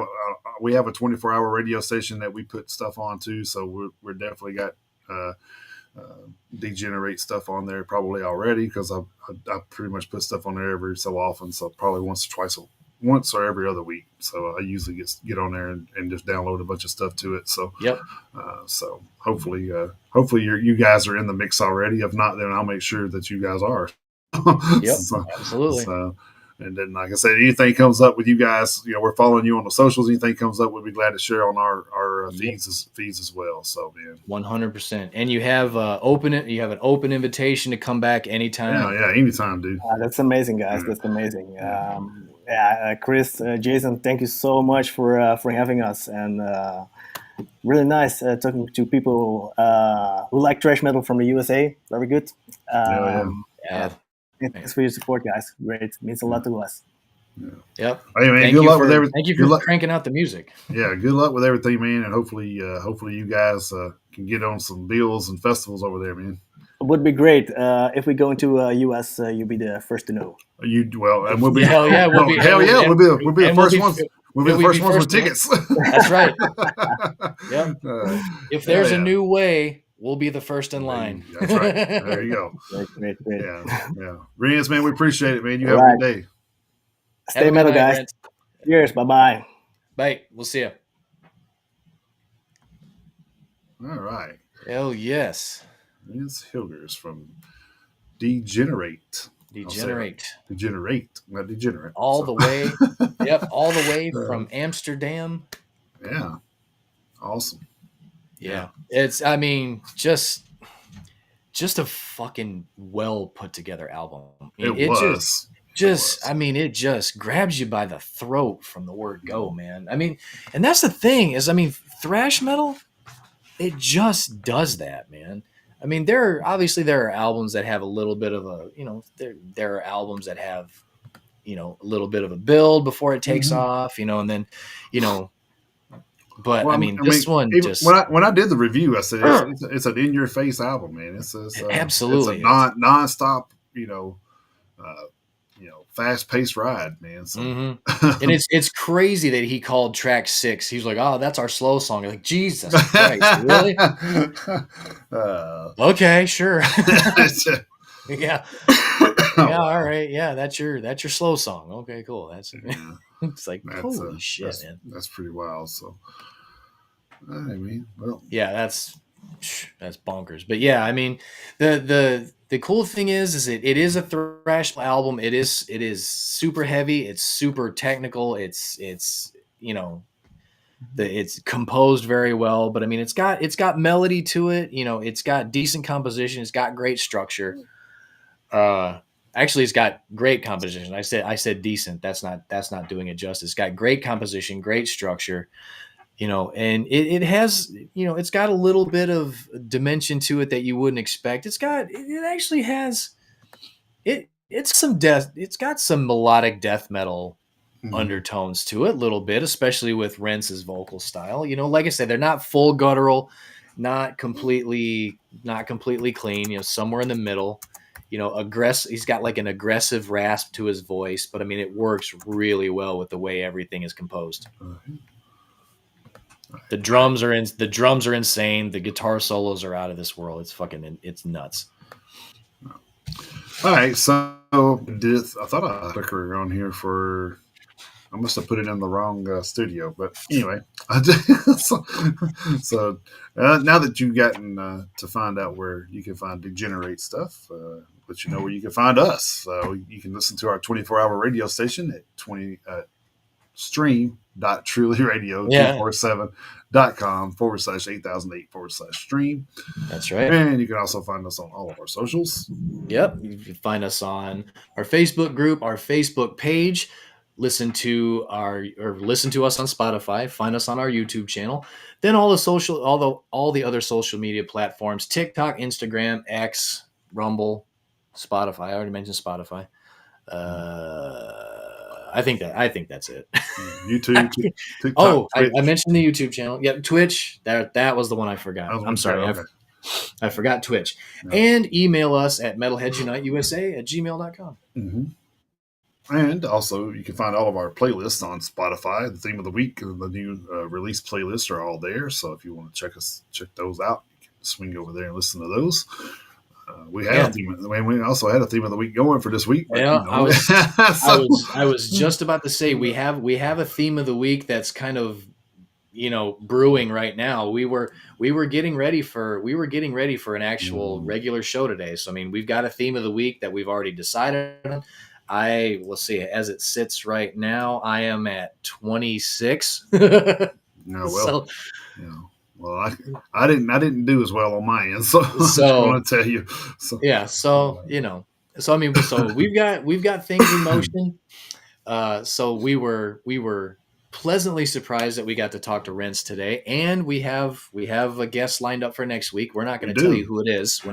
Speaker 2: a 24-hour radio station that we put stuff on too. So we're definitely got, Degenerate stuff on there probably already because I pretty much put stuff on there every so often, so probably once or every other week. So I usually get on there and just download a bunch of stuff to it. So
Speaker 3: Yep.
Speaker 2: so hopefully you guys are in the mix already. If not, then I'll make sure that you guys are.
Speaker 3: Yep.
Speaker 2: So,
Speaker 3: Absolutely.
Speaker 2: and then, like I said, anything comes up with you guys, we're following you on the socials. Anything comes up, we'd be glad to share on our feeds as well. So, man,
Speaker 3: 100%. And you have You have an open invitation to come back anytime.
Speaker 2: yeah, anytime, dude.
Speaker 4: That's amazing, guys. That's amazing. Chris, Jason, thank you so much for having us, and really nice talking to people who like thrash metal from the USA. Very good.
Speaker 2: Yeah.
Speaker 3: Yeah.
Speaker 4: Thanks for your support, guys. Great, means a lot to us.
Speaker 3: Yep.
Speaker 2: Hey, man,
Speaker 3: Thank
Speaker 2: good
Speaker 3: you
Speaker 2: luck
Speaker 3: for,
Speaker 2: with everything.
Speaker 3: Thank you
Speaker 2: Good
Speaker 3: for
Speaker 2: luck.
Speaker 3: cranking out the music.
Speaker 2: Yeah, good luck with everything, man, and hopefully you guys can get on some bills and festivals over there, man.
Speaker 4: It would be great if we go into US. You'll be the first to know.
Speaker 2: And we'll be
Speaker 3: Hell yeah, we'll be.
Speaker 2: hell yeah, we'll be the first ones. We'll be the first ones with tickets.
Speaker 3: That's right. Yep.
Speaker 2: Uh,
Speaker 3: If there's
Speaker 2: yeah.
Speaker 3: a new way, we'll be the first in line.
Speaker 2: That's right. There you go.
Speaker 4: Great.
Speaker 2: Yeah. Rins, man, we appreciate it, man. You have
Speaker 4: All
Speaker 2: a
Speaker 4: right.
Speaker 2: good day.
Speaker 4: Stay
Speaker 3: Have a good
Speaker 4: metal,
Speaker 3: night,
Speaker 4: guys.
Speaker 3: Brent.
Speaker 4: Cheers. Bye.
Speaker 3: Bye. We'll see you.
Speaker 2: All right.
Speaker 3: Hell yes.
Speaker 2: Rins Hilgers from Degenerate.
Speaker 3: Degenerate.
Speaker 2: Degenerate, not degenerate.
Speaker 3: All the way. Yep, all the way
Speaker 2: Uh,
Speaker 3: from Amsterdam.
Speaker 2: Yeah, awesome.
Speaker 3: Yeah. It's, I mean, just a fucking well put together album. I mean,
Speaker 2: It was.
Speaker 3: I mean, it just grabs you by the throat from the word go, man. I mean, and that's the thing is, I mean, thrash metal, it just does that, man. I mean, there are albums that have a little bit of a, there are albums that have, a little bit of a build before it takes off, and then, but
Speaker 2: Well,
Speaker 3: I mean, this one
Speaker 2: even
Speaker 3: just
Speaker 2: when I did the review, I said it's an in your face album, man. It's a
Speaker 3: absolutely
Speaker 2: non-stop, fast paced ride, man. So
Speaker 3: and it's crazy that he called track 6. He was like, "Oh, that's our slow song." You're like, Jesus Christ, really? Okay, sure. Yeah. Yeah, all right. Yeah, that's your slow song. Okay, cool. That's it's like holy shit, man.
Speaker 2: That's pretty wild. So, I mean, well,
Speaker 3: yeah, that's bonkers. But yeah, I mean, the cool thing is it is a thrash album. It is super heavy. It's super technical. It's it's composed very well. But I mean, it's got melody to it. It's got decent composition. It's got great structure. Actually, it's got great composition. I said decent. That's not doing it justice. It's got great composition, great structure. And it has, it's got a little bit of dimension to it that you wouldn't expect. It actually has it's got some melodic death metal undertones to it a little bit, especially with Rentz's vocal style. Like I said, they're not full guttural, not completely clean, somewhere in the middle. He's got like an aggressive rasp to his voice, but I mean, it works really well with the way everything is composed. The drums are insane. The guitar solos are out of this world. It's nuts.
Speaker 2: All right, so I thought I had a clicker on here for. I must have put it in the wrong studio, but anyway. so now that you've gotten to find out where you can find Degenerate stuff, let you know where you can find us. You can listen to our 24-hour radio station at stream.trulyradio247.com/8008/stream.
Speaker 3: That's right.
Speaker 2: And you can also find us on all of our socials.
Speaker 3: Yep. You can find us on our Facebook group, our Facebook page. Listen to us on Spotify. Find us on our YouTube channel. Then all the other social media platforms: TikTok, Instagram, X, Rumble, Spotify. I already mentioned Spotify. I think that's it.
Speaker 2: YouTube. TikTok,
Speaker 3: I mentioned the YouTube channel. Yep, Twitch. That was the one I forgot. I'm sorry.
Speaker 2: Okay.
Speaker 3: I forgot Twitch.
Speaker 2: No.
Speaker 3: And email us at metalheadsuniteusa@gmail.com.
Speaker 2: Mm-hmm. And also, you can find all of our playlists on Spotify. The theme of the week and the new release playlists are all there. So if you want to check those out, you can swing over there and listen to those. We also had a theme of the week going for this week. But,
Speaker 3: I was just about to say we have a theme of the week that's kind of brewing right now. We were getting ready for an actual regular show today. So I mean, we've got a theme of the week that we've already decided on. Let's see, as it sits right now, I am at 26.
Speaker 2: Well, I didn't do as well on my end, so I want to tell you. So I mean, we've got things in motion. So we were pleasantly surprised that we got to talk to Rentz today, and we have a guest lined up for next week. We're not going to tell you who it is.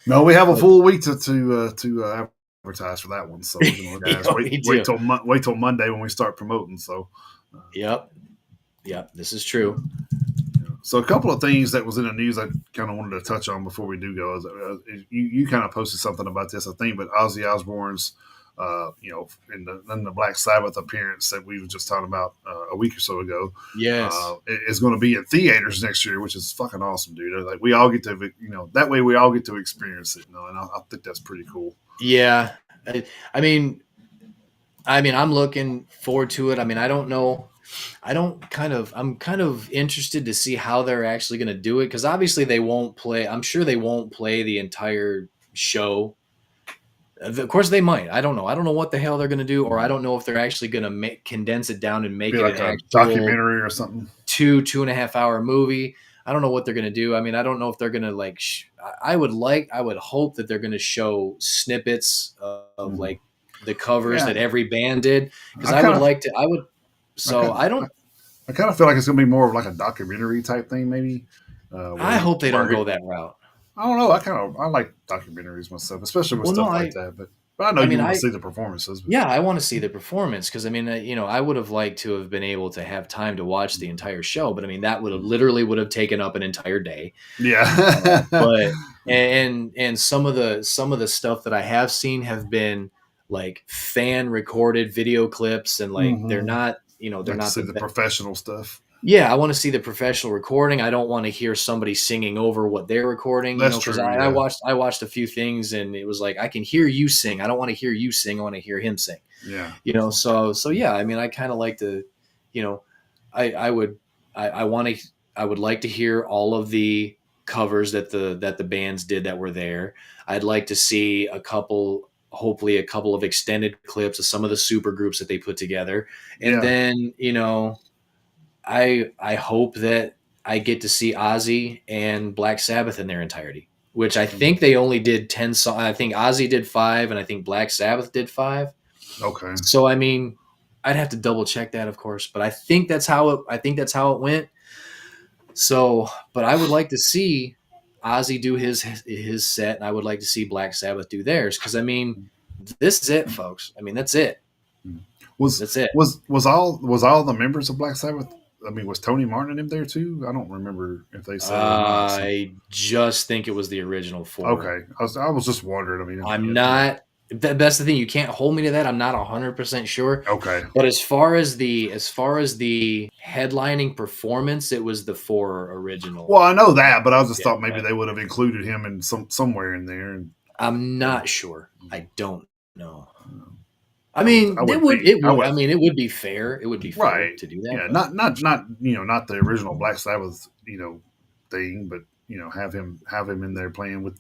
Speaker 2: No, we have a full week to advertise for that one. So guys, wait till Monday when we start promoting. So
Speaker 3: yep, this is true.
Speaker 2: So a couple of things that was in the news I kind of wanted to touch on before we do go is you kind of posted something about this, I think, but Ozzy Osbourne's in the Black Sabbath appearance that we were just talking about a week or so ago.
Speaker 3: Yes,
Speaker 2: is going to be in theaters next year, which is fucking awesome, dude. Like we all get to, that way we all get to experience it. And I think that's pretty cool.
Speaker 3: Yeah, I mean, I'm looking forward to it. I mean, I don't know. I'm kind of interested to see how they're actually going to do it, because obviously they won't play. I'm sure they won't play the entire show Of course, they might. I don't know. I don't know what the hell they're going to do, or I don't know if they're actually going to condense it down and make
Speaker 2: Be
Speaker 3: it
Speaker 2: like
Speaker 3: an
Speaker 2: a
Speaker 3: actual
Speaker 2: documentary or something.
Speaker 3: 2.5 hour movie. I don't know what they're going to do. I mean, I don't know if they're going to like. I would hope that they're going to show snippets of like the covers
Speaker 2: Yeah.
Speaker 3: that every band did, because
Speaker 2: I
Speaker 3: I would
Speaker 2: kind of,
Speaker 3: like to. I would. So I don't.
Speaker 2: I kind of feel like it's gonna be more of like a documentary type thing, maybe.
Speaker 3: I hope they don't
Speaker 2: Where
Speaker 3: go that route.
Speaker 2: I don't know. I like documentaries myself, especially with
Speaker 3: Well, no,
Speaker 2: stuff like that. But I know
Speaker 3: I
Speaker 2: you
Speaker 3: mean,
Speaker 2: want to see the performances. But,
Speaker 3: yeah, I want to see the performance, because I mean, I would have liked to have been able to have time to watch the entire show, but I mean, that would have taken up an entire day.
Speaker 2: yeah,
Speaker 3: But and some of the stuff that I have seen have been like fan recorded video clips, and like they're
Speaker 2: hmm
Speaker 3: not, they're
Speaker 2: like to
Speaker 3: not
Speaker 2: see
Speaker 3: the
Speaker 2: the
Speaker 3: best.
Speaker 2: professional stuff.
Speaker 3: Yeah, I want to see the professional recording. I don't want to hear somebody singing over what they're recording,
Speaker 2: That's
Speaker 3: because
Speaker 2: true.
Speaker 3: I
Speaker 2: Yeah,
Speaker 3: watched a few things, and it was like, I can hear you sing. I don't want to hear you sing. I want to hear him sing.
Speaker 2: yeah,
Speaker 3: So yeah, I mean, I kind of like to, you know, I would, I want to, I would like to hear all of the covers that the bands did that were there. I'd like to see hopefully a couple of extended clips of some of the super groups that they put together. And
Speaker 2: yeah.
Speaker 3: then, I hope that I get to see Ozzy and Black Sabbath in their entirety, which I think they only did 10 songs. I think Ozzy did 5, and I think Black Sabbath did 5.
Speaker 2: Okay.
Speaker 3: So I mean, I'd have to double check that, of course, but I think that's how it went. So, but I would like to see Ozzy do his set, and I would like to see Black Sabbath do theirs, because I mean, this is it, folks. I mean, that's it.
Speaker 2: Was
Speaker 3: That's it.
Speaker 2: was all the members of Black Sabbath? I mean, was Tony Martin and him there too? I don't remember if they said it or not. So.
Speaker 3: I just think it was the original 4.
Speaker 2: Okay, I was just wondering. I mean,
Speaker 3: I'm not. That's the thing. You can't hold me to that. I'm not 100% sure.
Speaker 2: Okay.
Speaker 3: But as far as the headlining performance, it was the 4 original.
Speaker 2: Well, I know that, but I just thought maybe
Speaker 3: yeah.
Speaker 2: they would have included him in somewhere in there. And
Speaker 3: I'm not sure. I don't know. I mean, it would be fair. It would be fair
Speaker 2: right
Speaker 3: to do that.
Speaker 2: Yeah,
Speaker 3: but-
Speaker 2: not the original Black Sabbath thing, but have him in there playing with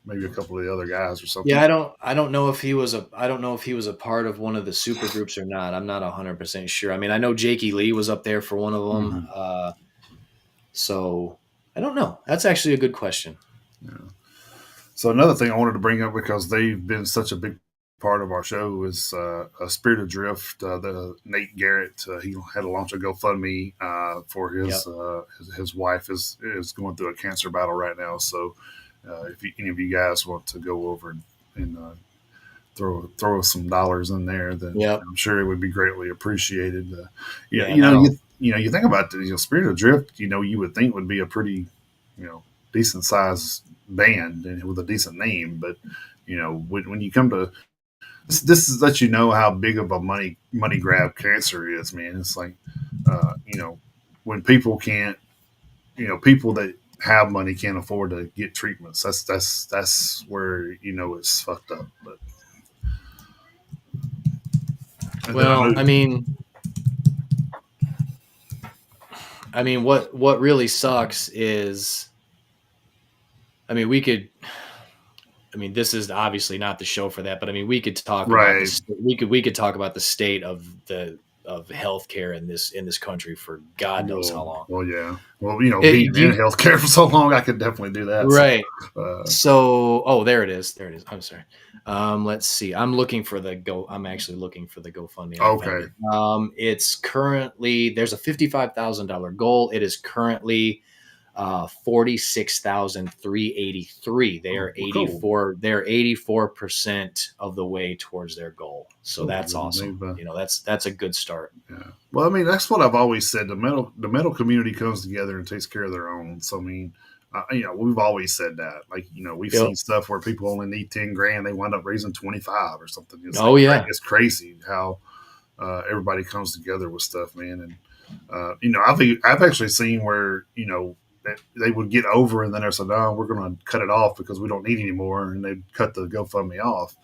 Speaker 2: maybe a couple of the other guys or something.
Speaker 3: Yeah, I don't know if he was a part of one of the super groups or not. I'm not 100% sure. I mean, I know Jakey Lee was up there for one of them. So I don't know. That's actually a good question.
Speaker 2: Yeah. So another thing I wanted to bring up, because they've been such a big part of our show, is a Spirit Adrift. The Nate Garrett, he had to launch a GoFundMe for his wife is going through a cancer battle right now. So if any of you guys want to go over and throw some dollars in there, then I'm sure it would be greatly appreciated. You think about the Spirit Adrift. You would think would be a pretty decent sized band and with a decent name, but when you come to this is let you know how big of a money grab cancer is, man. It's like when people can't, people that have money can't afford to get treatments. That's where it's fucked up. But
Speaker 3: well, I mean, what really sucks is, I mean, this is obviously not the show for that, but I mean, we could talk about we could talk about the state of healthcare in this country for God knows how long.
Speaker 2: Well, yeah. Well, being in healthcare for so long, I could definitely do that.
Speaker 3: Right. So there it is. I'm sorry. Let's see. I'm actually looking for the GoFundMe.
Speaker 2: Okay.
Speaker 3: It's currently, there's a $55,000 goal. It is currently $46,383. They are 84. Cool. They're 84% of the way towards their goal. So that's awesome. That's a good start.
Speaker 2: Yeah. Well, I mean, that's what I've always said. The metal community comes together and takes care of their own. So I mean, we've always said that. Like, we've seen stuff where people only need 10 grand, they wind up raising 25 or something. It's crazy how everybody comes together with stuff, man. And I've actually seen where they would get over and then they said, "No, we're going to cut it off because we don't need any more," and they'd cut the GoFundMe off.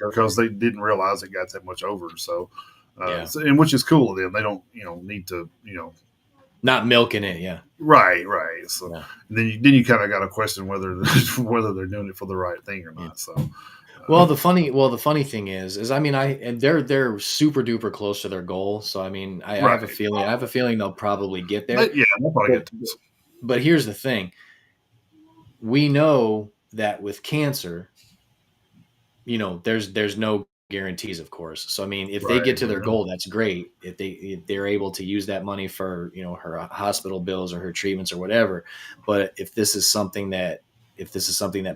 Speaker 2: Because they didn't realize it got that much over. So, and which is cool of them. They don't need to
Speaker 3: not milking it. Yeah.
Speaker 2: Right. So then you kind of got to question whether they're doing it for the right thing or not. So.
Speaker 3: The funny thing is I mean, and they're super duper close to their goal. So I mean, I have a
Speaker 2: Right.
Speaker 3: feeling, they'll probably get there.
Speaker 2: Yeah, they'll probably
Speaker 3: But
Speaker 2: get to us.
Speaker 3: but here's the thing: we know that with cancer, there's no guarantees, of course. So I mean, if they
Speaker 2: Right.
Speaker 3: get to their
Speaker 2: Yeah.
Speaker 3: goal, that's great. If they're able to use that money for her hospital bills or her treatments or whatever. But if this is something that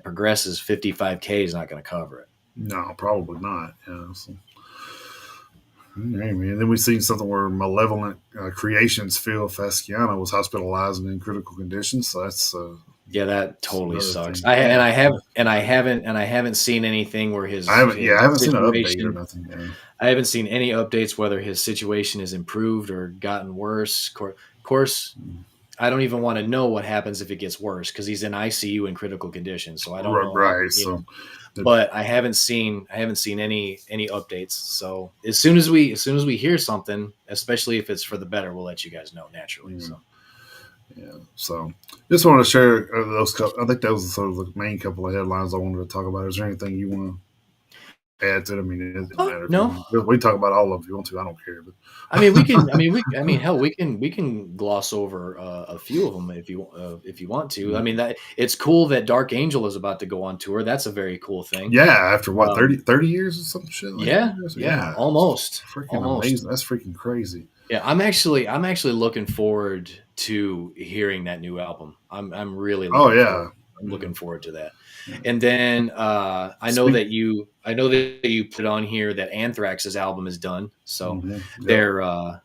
Speaker 3: progresses, 55K is not going to cover it.
Speaker 2: No, probably not. Yeah. So, hey, man. Then we seen something where malevolent creations Phil Fasciano was hospitalized and in critical condition. So that's
Speaker 3: Yeah, that totally
Speaker 2: another
Speaker 3: sucks.
Speaker 2: thing.
Speaker 3: I haven't seen anything where
Speaker 2: I haven't. Yeah, I haven't seen an update or
Speaker 3: situation.
Speaker 2: nothing. Yeah.
Speaker 3: I haven't seen any updates whether his situation has improved or gotten worse. Of course, I don't even want to know what happens if it gets worse because he's in ICU in critical condition. So I don't know.
Speaker 2: Right. So,
Speaker 3: But I haven't seen any updates. So as soon as we hear something, especially if it's for the better, we'll let you guys know naturally.
Speaker 2: yeah.
Speaker 3: So
Speaker 2: Yeah. So just wanted to share those. I think that was sort of the main couple of headlines I wanted to talk about. Is there anything you want to add to it? I mean, it doesn't matter.
Speaker 3: no.
Speaker 2: We talk about all of it if you want to. I don't care. But
Speaker 3: I mean, we can. Hell, we can gloss over a few of them if you want to. I mean, that it's cool that Dark Angel is about to go on tour. That's a very cool thing.
Speaker 2: yeah, after what
Speaker 3: Um,
Speaker 2: 30 years or some shit like
Speaker 3: Yeah,
Speaker 2: that?
Speaker 3: yeah,
Speaker 2: It's
Speaker 3: almost,
Speaker 2: freaking
Speaker 3: almost.
Speaker 2: amazing. That's freaking crazy.
Speaker 3: Yeah, I'm actually looking forward to hearing that new album. I'm really
Speaker 2: Oh
Speaker 3: looking
Speaker 2: yeah.
Speaker 3: forward. I'm looking forward to that. And then I know
Speaker 2: Speak-
Speaker 3: that you put on here that Anthrax's album is done. So
Speaker 2: Mhm.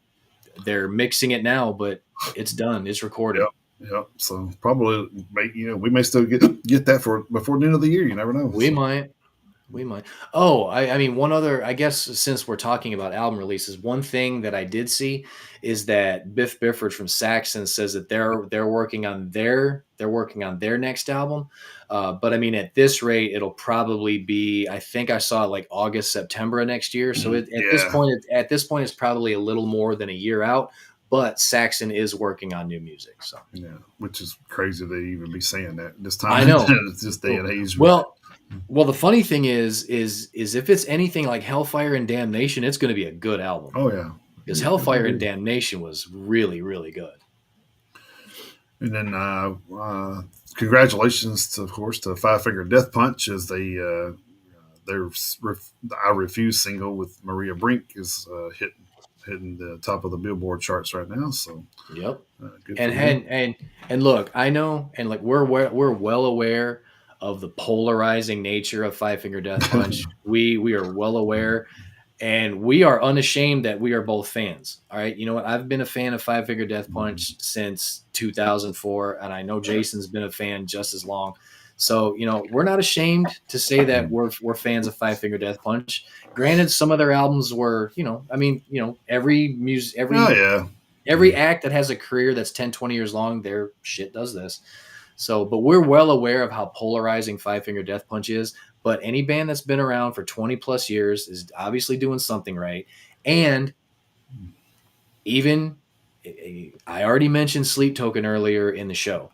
Speaker 3: they're mixing it now, but it's done. It's recorded.
Speaker 2: Yep. So probably, we may still get that for before the end of the year. You never know.
Speaker 3: We
Speaker 2: So,
Speaker 3: might. We might. Oh, I mean, one other, I guess, since we're talking about album releases, one thing that I did see is that Biff Bifford from Saxon says that they're working on their next album. But I mean, at this rate, it'll probably be, I think I saw like August, September of next year. So
Speaker 2: yeah.
Speaker 3: at this point, it's probably a little more than a year out. But Saxon is working on new music. So
Speaker 2: Yeah, which is crazy to even be saying that this time.
Speaker 3: I know.
Speaker 2: It's this day and age.
Speaker 3: Well, the funny thing is if it's anything like Hellfire and Damnation, it's going to be a good album.
Speaker 2: Oh yeah,
Speaker 3: Because Hellfire and Damnation was really, really good.
Speaker 2: and then congratulations, of course, to Five Finger Death Punch as their "I Refuse" single with Maria Brink is hitting the top of the Billboard charts right now. So
Speaker 3: Yep.
Speaker 2: good
Speaker 3: And
Speaker 2: for them.
Speaker 3: and look, I know, and like we're well aware of the polarizing nature of Five Finger Death Punch. We are well aware, and we are unashamed that we are both fans. All right, you know what? I've been a fan of Five Finger Death Punch since 2004, and I know Jason's been a fan just as long. So we're not ashamed to say that we're fans of Five Finger Death Punch. Granted, some of their albums were,
Speaker 2: Oh yeah,
Speaker 3: every act that has a career that's 10, 20 years long, their shit does this. So, but we're well aware of how polarizing Five Finger Death Punch is. But any band that's been around for 20 plus years is obviously doing something right. And even, I already mentioned Sleep Token earlier in the show.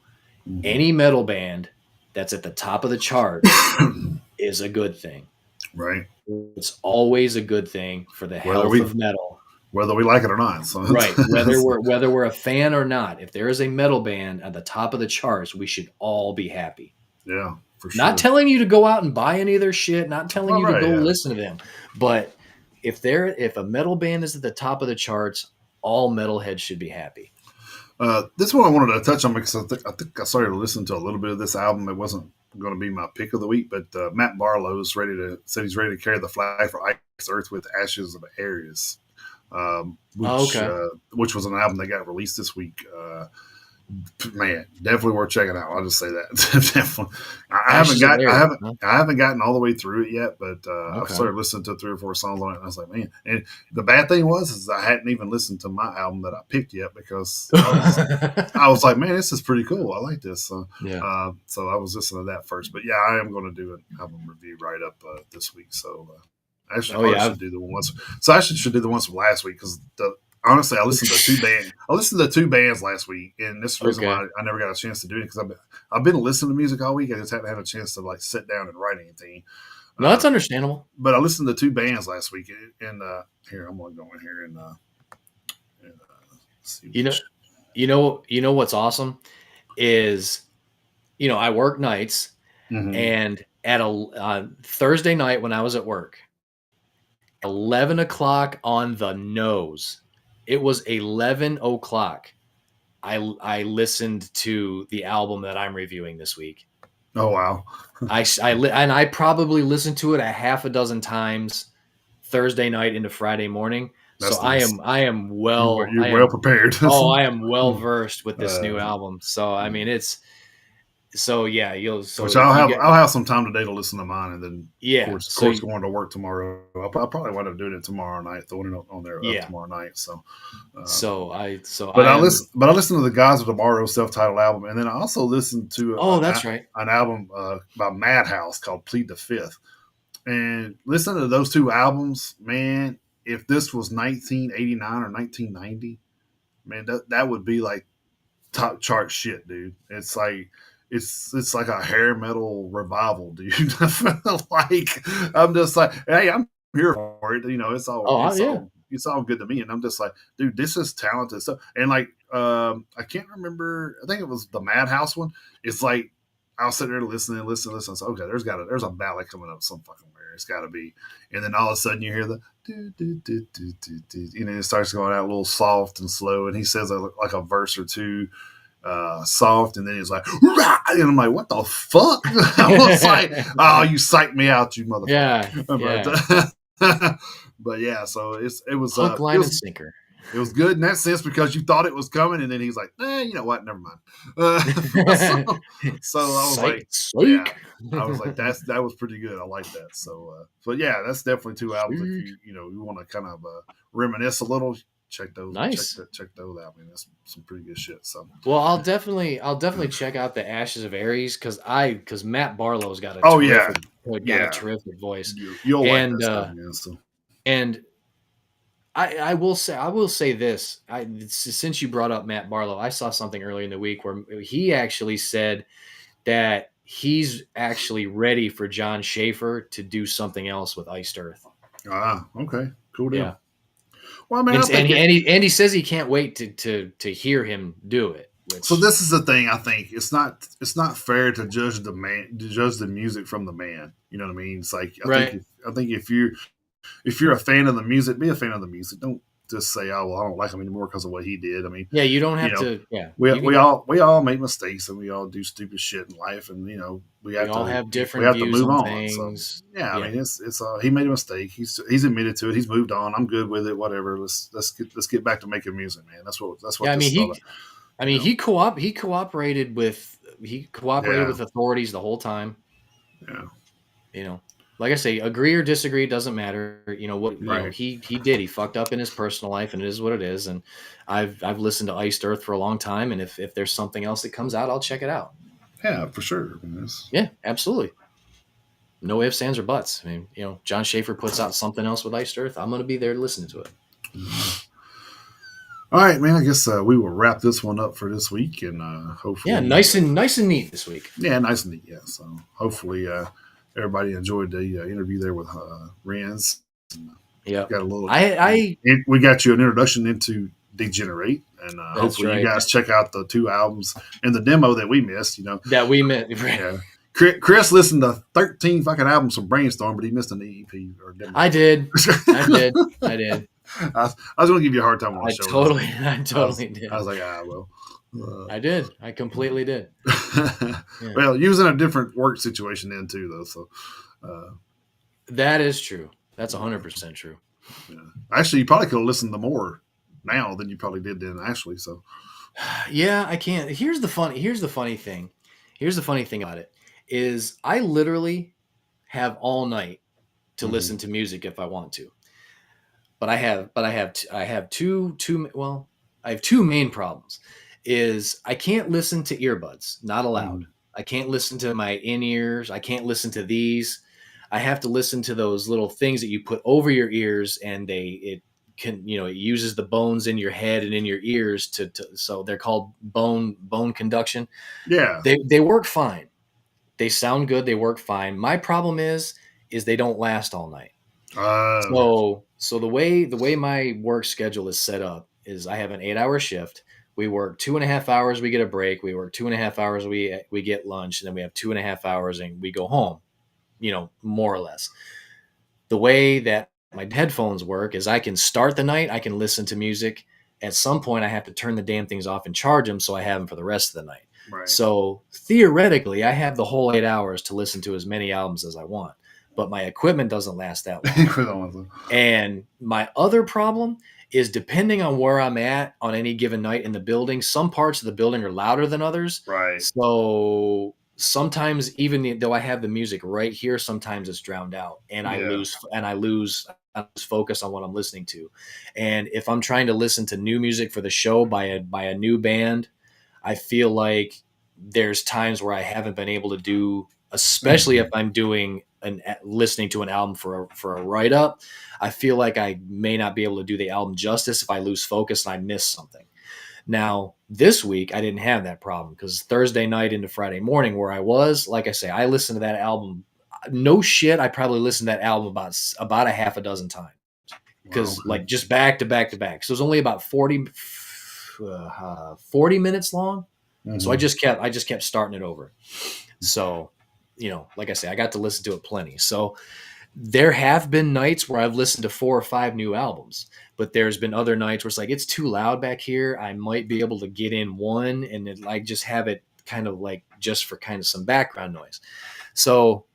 Speaker 3: Any metal band that's at the top of the chart is a good thing.
Speaker 2: right.
Speaker 3: It's always a good thing for the health of metal.
Speaker 2: Whether we like it or not. So
Speaker 3: Right. Whether we're a fan or not, if there is a metal band at the top of the charts, we should all be happy.
Speaker 2: Yeah, for sure.
Speaker 3: Not telling you to go out and buy any of their shit, not telling you to go
Speaker 2: yeah.
Speaker 3: listen to them. But if a metal band is at the top of the charts, all metalheads should be happy.
Speaker 2: This one I wanted to touch on because I think I started to listen to a little bit of this album. It wasn't going to be my pick of the week, but Matt Barlow said he's ready to carry the flag for Ice Earth with Ashes of Aries. Which was an album that got released this week. Man, definitely worth checking out. I'll just say that. Definitely. I haven't gotten all the way through it yet, but I've started listening to 3 or 4 songs on it, and I was like, man. And the bad thing is I hadn't even listened to my album that I picked yet because I was like, man, this is pretty cool. I like this. So I was listening to that first. But yeah, I am going to do an album review right up this week. So. I should do the ones. So I should do the ones from last week because honestly, I listened to 2 bands. I listened to 2 bands last week, and this is the reason why I never got a chance to do it because I've been listening to music all week. I just haven't had a chance to like sit down and write anything.
Speaker 3: No, that's understandable.
Speaker 2: But I listened to two bands last week, and here I'm gonna go in here and see
Speaker 3: You know,
Speaker 2: which.
Speaker 3: what's awesome is, I work nights,
Speaker 2: Mhm.
Speaker 3: and at a Thursday night when I was at work, 11 o'clock on the nose, it was 11 o'clock. I listened to the album that I'm reviewing this week.
Speaker 2: Oh wow,
Speaker 3: And I probably listened to it a half a dozen times Thursday night into Friday morning. So
Speaker 2: that's nice.
Speaker 3: I am well
Speaker 2: You're well prepared.
Speaker 3: I am well versed with this new
Speaker 2: uh,
Speaker 3: album. So I mean yeah,
Speaker 2: which
Speaker 3: so if you get
Speaker 2: I'll have some time today to listen to mine, and then
Speaker 3: yeah,
Speaker 2: of course going to work tomorrow. I'll probably wind up doing it tomorrow night, throwing it on there
Speaker 3: yeah.
Speaker 2: tomorrow night. So,
Speaker 3: But I am
Speaker 2: but I listened to the Gods of Tomorrow self-titled album, and then I also listened to
Speaker 3: that's right.
Speaker 2: an album by Madhouse called Plead the Fifth. And listen to those two albums, man. If this was 1989 or 1990, man, that would be like top chart shit, dude. It's like it's like a hair metal revival, dude. Like I'm just like, hey, I'm here for it.
Speaker 3: Yeah.
Speaker 2: It's all good to me. And I'm just like, dude, this is talented stuff. And like I can't remember, I think it was the Madhouse one. It's like I'll sit there listening. So, okay, there's a ballad coming up some fucking where. It's gotta be. And then all of a sudden you hear the it starts going out a little soft and slow, and he says like a verse or two soft, and then he's like, rah! And I'm like, what the fuck? I was like, oh, you psyched me out, you motherfucker.
Speaker 3: Yeah.
Speaker 2: But yeah, so it was
Speaker 3: Hook, line, and sinker.
Speaker 2: It was good in that sense because you thought it was coming, and then he's like, you know what? Never mind. So I was like, yeah, I was like, that was pretty good. I like that. So yeah, that's definitely two albums. If you want to kind of reminisce a little, check those.
Speaker 3: Nice.
Speaker 2: Check those out. I mean, that's some pretty good shit. So
Speaker 3: well, I'll definitely check out the Ashes of Aries because Matt Barlow's got a terrific voice.
Speaker 2: You'll like that stuff, man. So.
Speaker 3: And I will say this. Since you brought up Matt Barlow, I saw something earlier in the week where he actually said that he's actually ready for John Schaefer to do something else with Iced Earth.
Speaker 2: Ah, okay, cool deal.
Speaker 3: Yeah.
Speaker 2: Well, I mean,
Speaker 3: and he says he can't wait to hear him do it.
Speaker 2: So this is the thing. I think it's not fair to judge the music from the man. You know what I mean? It's like I think if you're a fan of the music, be a fan of the music. Don't just say, "Oh, well, I don't like him anymore because of what he did." I mean,
Speaker 3: yeah, you don't have to. Yeah,
Speaker 2: we all make mistakes and we all do stupid shit in life, and we all
Speaker 3: have different views
Speaker 2: to move on.
Speaker 3: Things.
Speaker 2: So, I mean, it's he made a mistake. He's admitted to it. He's moved on. I'm good with it. Whatever. Let's get back to making music, man. That's what.
Speaker 3: Yeah, he cooperated with authorities the whole time.
Speaker 2: Yeah.
Speaker 3: Like I say, agree or disagree, doesn't matter. He did. He fucked up in his personal life, and it is what it is. And I've listened to Iced Earth for a long time, and if there's something else that comes out, I'll check it out.
Speaker 2: Yeah, for sure.
Speaker 3: Yeah, absolutely. No ifs, ands, or buts. I mean, John Schaefer puts out something else with Iced Earth, I'm going to be there listening to it.
Speaker 2: All right, man. I guess we will wrap this one up for this week, and hopefully,
Speaker 3: nice and neat this week.
Speaker 2: Yeah, nice and neat. Yeah. So hopefully, everybody enjoyed the interview there with Renz.
Speaker 3: Yeah,
Speaker 2: got a little.
Speaker 3: We
Speaker 2: got you an introduction into Degenerate, and hopefully you guys check out the two albums and the demo that we missed.
Speaker 3: That we missed.
Speaker 2: Yeah. Chris listened to 13 fucking albums from Brainstorm, but he missed an EP or demo.
Speaker 3: I did. I
Speaker 2: was going to give you a hard time on the show.
Speaker 3: I totally did.
Speaker 2: I was like, well.
Speaker 3: I did. I completely did.
Speaker 2: Yeah. Well, you was in a different work situation then too, though. So
Speaker 3: that is true. That's 100% true.
Speaker 2: Yeah. Actually, you probably could have listened to more now than you probably did then. Actually, so
Speaker 3: yeah, I can't. Here's the funny thing. Here's the funny thing about it is I literally have all night to listen to music if I want to. But I have two main problems. Is I can't listen to earbuds, not allowed. I can't listen to my in-ears. I can't listen to these. I have to listen to those little things that you put over your ears, and it uses the bones in your head and in your ears so they're called bone conduction.
Speaker 2: Yeah.
Speaker 3: They work fine. They sound good. They work fine. My problem is is they don't last all night.
Speaker 2: Okay.
Speaker 3: So the way my work schedule is set up is I have an 8-hour shift. We work 2.5 hours, we get a break. We work 2.5 hours, we get lunch, and then we have 2.5 hours and we go home, more or less. The way that my headphones work is I can start the night, I can listen to music. At some point, I have to turn the damn things off and charge them so I have them for the rest of the night.
Speaker 2: Right.
Speaker 3: So theoretically, I have the whole 8 hours to listen to as many albums as I want, but my equipment doesn't last that long. And my other problem is depending on where I'm at on any given night in the building, some parts of the building are louder than others.
Speaker 2: Right.
Speaker 3: So sometimes even though I have the music right here, sometimes it's drowned out and I lose focus on what I'm listening to. And if I'm trying to listen to new music for the show by a new band, I feel like there's times where I haven't been able to do, especially if I'm doing listening to an album for a write up. I feel like I may not be able to do the album justice if I lose focus and I miss something. Now, this week I didn't have that problem because Thursday night into Friday morning where I was, like I say, I listened to that album. No shit, I probably listened to that album about a half a dozen times because like just back to back to back. So it was only about 40 minutes long. Mm-hmm. So I just kept starting it over. So, like I say, I got to listen to it plenty. So there have been nights where I've listened to 4 or 5 new albums, but there's been other nights where it's like, it's too loud back here. I might be able to get in one and then like just have it kind of like just for kind of some background noise. So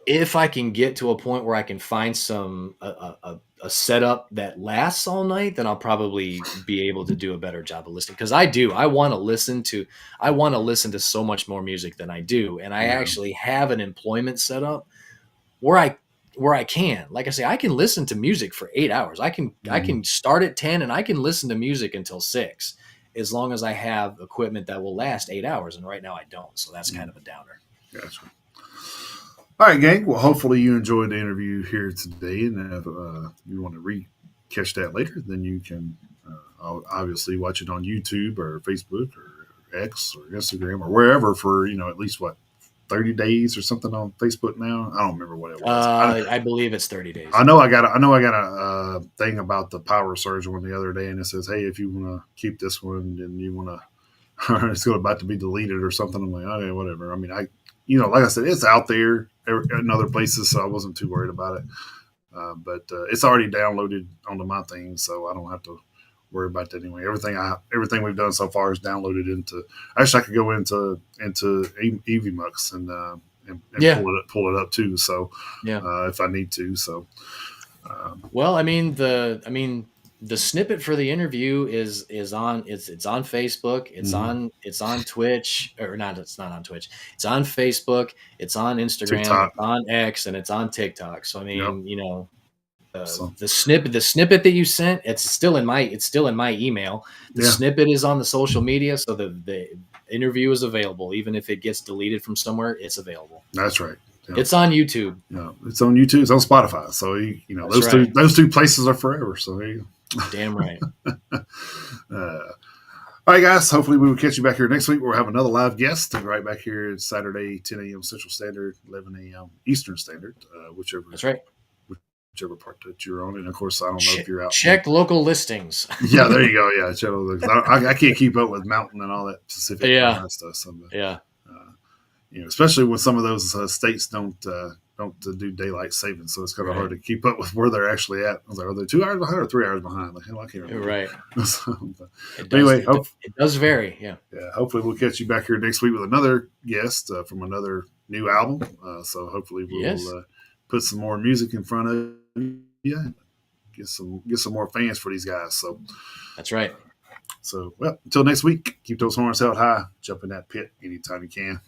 Speaker 3: if I can get to a point where I can find a setup that lasts all night, then I'll probably be able to do a better job of listening. Because I want to listen to so much more music than I do. And I actually have an employment set up where I can, like I say, I can listen to music for 8 hours. I can start at 10 and I can listen to music until 6, as long as I have equipment that will last 8 hours. And right now I don't. So that's kind of a downer.
Speaker 2: Gotcha. All right, gang. Well, hopefully you enjoyed the interview here today, and if you want to catch that later, then you can obviously watch it on YouTube or Facebook or X or Instagram or wherever for at least 30 days or something on Facebook now. I don't remember what it was.
Speaker 3: I believe it's 30 days.
Speaker 2: I know I got a thing about the Power Surge one the other day, and it says, "Hey, if you want to keep this one, and you want to, it's about to be deleted or something." I'm like, okay, whatever. I mean, like I said, it's out there in other places, so I wasn't too worried about it. But it's already downloaded onto my thing, so I don't have to worry about that anyway. Everything we've done so far is downloaded into. Actually, I could go into EasyMux and pull it up too. So if I need to, so.
Speaker 3: Well, I mean the snippet for the interview is on it's on Facebook, it's on Twitch, or not, it's not on Twitch. It's on Facebook, it's on Instagram, TikTok. It's on X, and it's on TikTok. So I mean, the snippet that you sent, it's still in my email. The snippet is on the social media, so the interview is available. Even if it gets deleted from somewhere, it's available.
Speaker 2: That's right.
Speaker 3: Yeah. It's on YouTube.
Speaker 2: It's on YouTube. It's on Spotify. So those two places are forever. So there you go.
Speaker 3: Damn right.
Speaker 2: All right, guys. Hopefully we will catch you back here next week. We'll have another live guest right back here Saturday, 10 a.m. Central Standard, 11 a.m. Eastern Standard, whichever.
Speaker 3: That's right.
Speaker 2: Whichever part that you're on, and of course I don't know if you're out.
Speaker 3: Check local listings.
Speaker 2: Yeah, there you go. Yeah, check local listings. I can't keep up with Mountain and all that specific stuff. So, especially when some of those states don't do daylight savings, so it's kind of hard to keep up with where they're actually at. I was like, are they 2 hours behind or 3 hours behind? Like, hell, I can't remember.
Speaker 3: Right.
Speaker 2: Anyway,
Speaker 3: it does vary. Yeah.
Speaker 2: Hopefully we'll catch you back here next week with another guest from another new album. So hopefully we'll put some more music in front of you. Get some more fans for these guys. So
Speaker 3: that's right.
Speaker 2: So, well, until next week, keep those horns held high. Jump in that pit anytime you can.